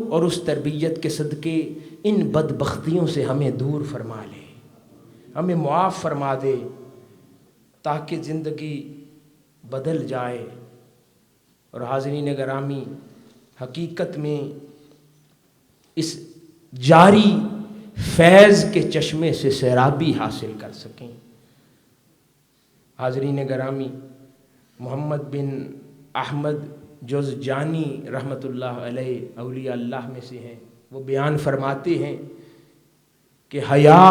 اور اس تربیت کے صدقے ان بدبختیوں سے ہمیں دور فرما لے، ہمیں معاف فرما دے، تاکہ زندگی بدل جائے۔ اور حاضرین گرامی، حقیقت میں اس جاری فیض کے چشمے سے سیرابی حاصل کر سکیں۔ حاضرین گرامی، محمد بن احمد جوزجانی رحمۃ اللہ علیہ اولیاء اللہ میں سے ہیں، وہ بیان فرماتے ہیں کہ حیا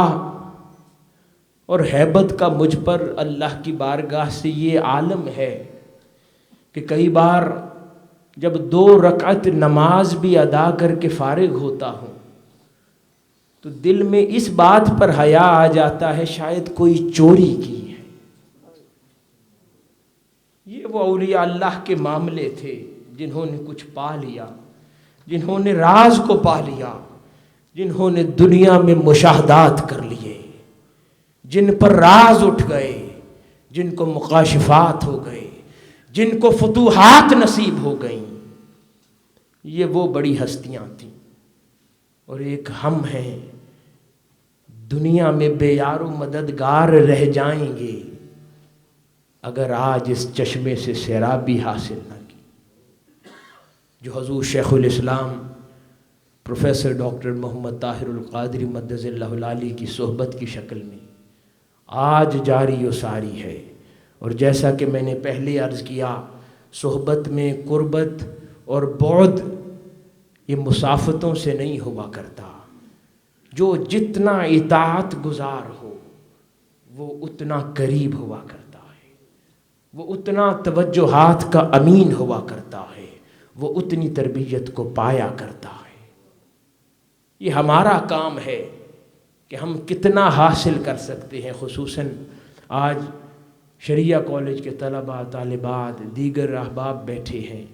اور ہیبت کا مجھ پر اللہ کی بارگاہ سے یہ عالم ہے کہ کئی بار جب 2 رکعت نماز بھی ادا کر کے فارغ ہوتا ہوں تو دل میں اس بات پر حیا آ جاتا ہے شاید کوئی چوری کی ہے۔ یہ وہ اولیاء اللہ کے معاملے تھے جنہوں نے کچھ پا لیا، جنہوں نے راز کو پا لیا، جنہوں نے دنیا میں مشاہدات کر لیے، جن پر راز اٹھ گئے، جن کو مکاشفات ہو گئے، جن کو فتوحات نصیب ہو گئیں۔ یہ وہ بڑی ہستیاں تھیں، اور ایک ہم ہیں دنیا میں بے یار و مددگار رہ جائیں گے اگر آج اس چشمے سے سیرابی حاصل نہ کی جو حضور شیخ الاسلام پروفیسر ڈاکٹر محمد طاہر القادری مدظ اللہ العالی کی صحبت کی شکل میں آج جاری و ساری ہے۔ اور جیسا کہ میں نے پہلے عرض کیا، صحبت میں قربت اور بعد یہ مسافتوں سے نہیں ہوا کرتا۔ جو جتنا اطاعت گزار ہو وہ اتنا قریب ہوا کرتا ہے، وہ اتنا توجہات کا امین ہوا کرتا ہے، وہ اتنی تربیت کو پایا کرتا ہے۔ یہ ہمارا کام ہے کہ ہم کتنا حاصل کر سکتے ہیں۔ خصوصاً آج شریعہ کالج کے طلباء، طالبات، دیگر احباب بیٹھے ہیں۔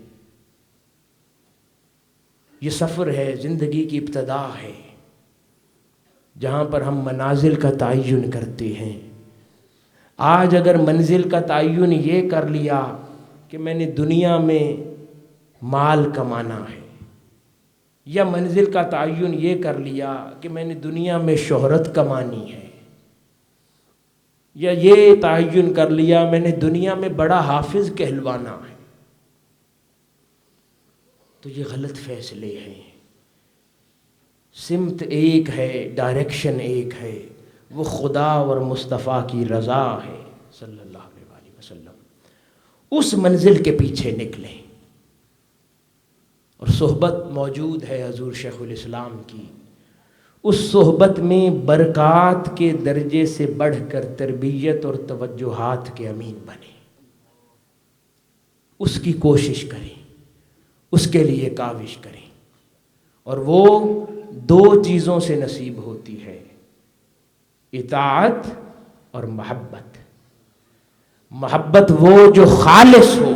یہ سفر ہے، زندگی کی ابتدا ہے، جہاں پر ہم منازل کا تعین کرتے ہیں۔ آج اگر منزل کا تعین یہ کر لیا کہ میں نے دنیا میں مال کمانا ہے، یا منزل کا تعین یہ کر لیا کہ میں نے دنیا میں شہرت کمانی ہے، یا یہ تعین کر لیا میں نے دنیا میں بڑا حافظ کہلوانا ہے، تو یہ غلط فیصلے ہیں۔ سمت ایک ہے، ڈائریکشن ایک ہے، وہ خدا اور مصطفیٰ کی رضا ہے صلی اللہ علیہ وسلم۔ اس منزل کے پیچھے نکلیں، اور صحبت موجود ہے حضور شیخ الاسلام کی۔ اس صحبت میں برکات کے درجے سے بڑھ کر تربیت اور توجہات کے امین بنیں، اس کی کوشش کریں، اس کے لیے کاوش کریں، اور وہ 2 چیزوں سے نصیب ہوتی ہے، اطاعت اور محبت۔ محبت وہ جو خالص ہو،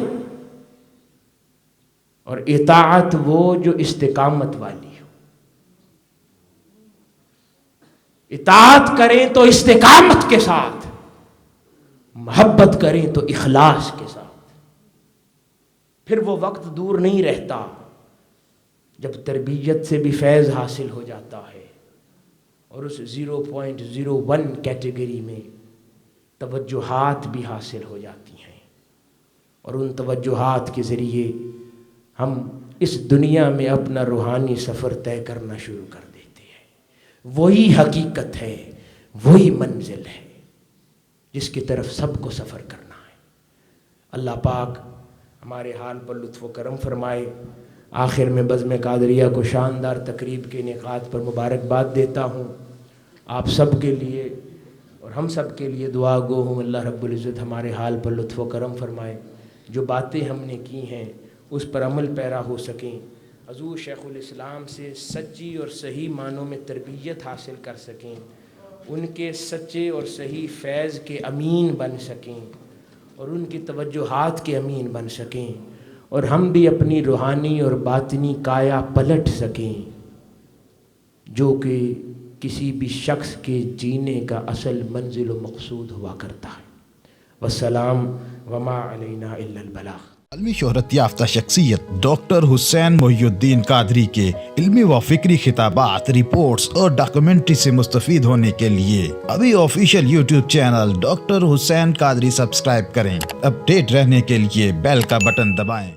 اور اطاعت وہ جو استقامت والی ہو۔ اطاعت کریں تو استقامت کے ساتھ، محبت کریں تو اخلاص کے ساتھ۔ پھر وہ وقت دور نہیں رہتا جب تربیت سے بھی فیض حاصل ہو جاتا ہے، اور اس 0.01 کیٹیگری میں توجہات بھی حاصل ہو جاتی ہیں، اور ان توجہات کے ذریعے ہم اس دنیا میں اپنا روحانی سفر طے کرنا شروع کر دیتے ہیں۔ وہی حقیقت ہے، وہی منزل ہے جس کی طرف سب کو سفر کرنا ہے۔ اللہ پاک ہمارے حال پر لطف و کرم فرمائے۔ آخر میں بزم قادریہ کو شاندار تقریب کے انعقاد پر مبارکباد دیتا ہوں۔ آپ سب کے لیے اور ہم سب کے لیے دعا گو ہوں، اللہ رب العزت ہمارے حال پر لطف و کرم فرمائے، جو باتیں ہم نے کی ہیں اس پر عمل پیرا ہو سکیں۔ حضور شیخ الاسلام سے سچی اور صحیح معنوں میں تربیت حاصل کر سکیں، ان کے سچے اور صحیح فیض کے امین بن سکیں اور ان کی توجہات کے امین بن سکیں، اور ہم بھی اپنی روحانی اور باطنی کایا پلٹ سکیں جو کہ کسی بھی شخص کے جینے کا اصل منزل و مقصود ہوا کرتا ہے۔ والسلام وما علینا الا البلاغ۔ عالمی شہرت یافتہ شخصیت ڈاکٹر حسین محی الدین قادری کے علمی و فکری خطابات، رپورٹس اور ڈاکومنٹری سے مستفید ہونے کے لیے ابھی آفیشیل یوٹیوب چینل ڈاکٹر حسین قادری سبسکرائب کریں۔ اپ ڈیٹ رہنے کے لیے بیل کا بٹن دبائیں۔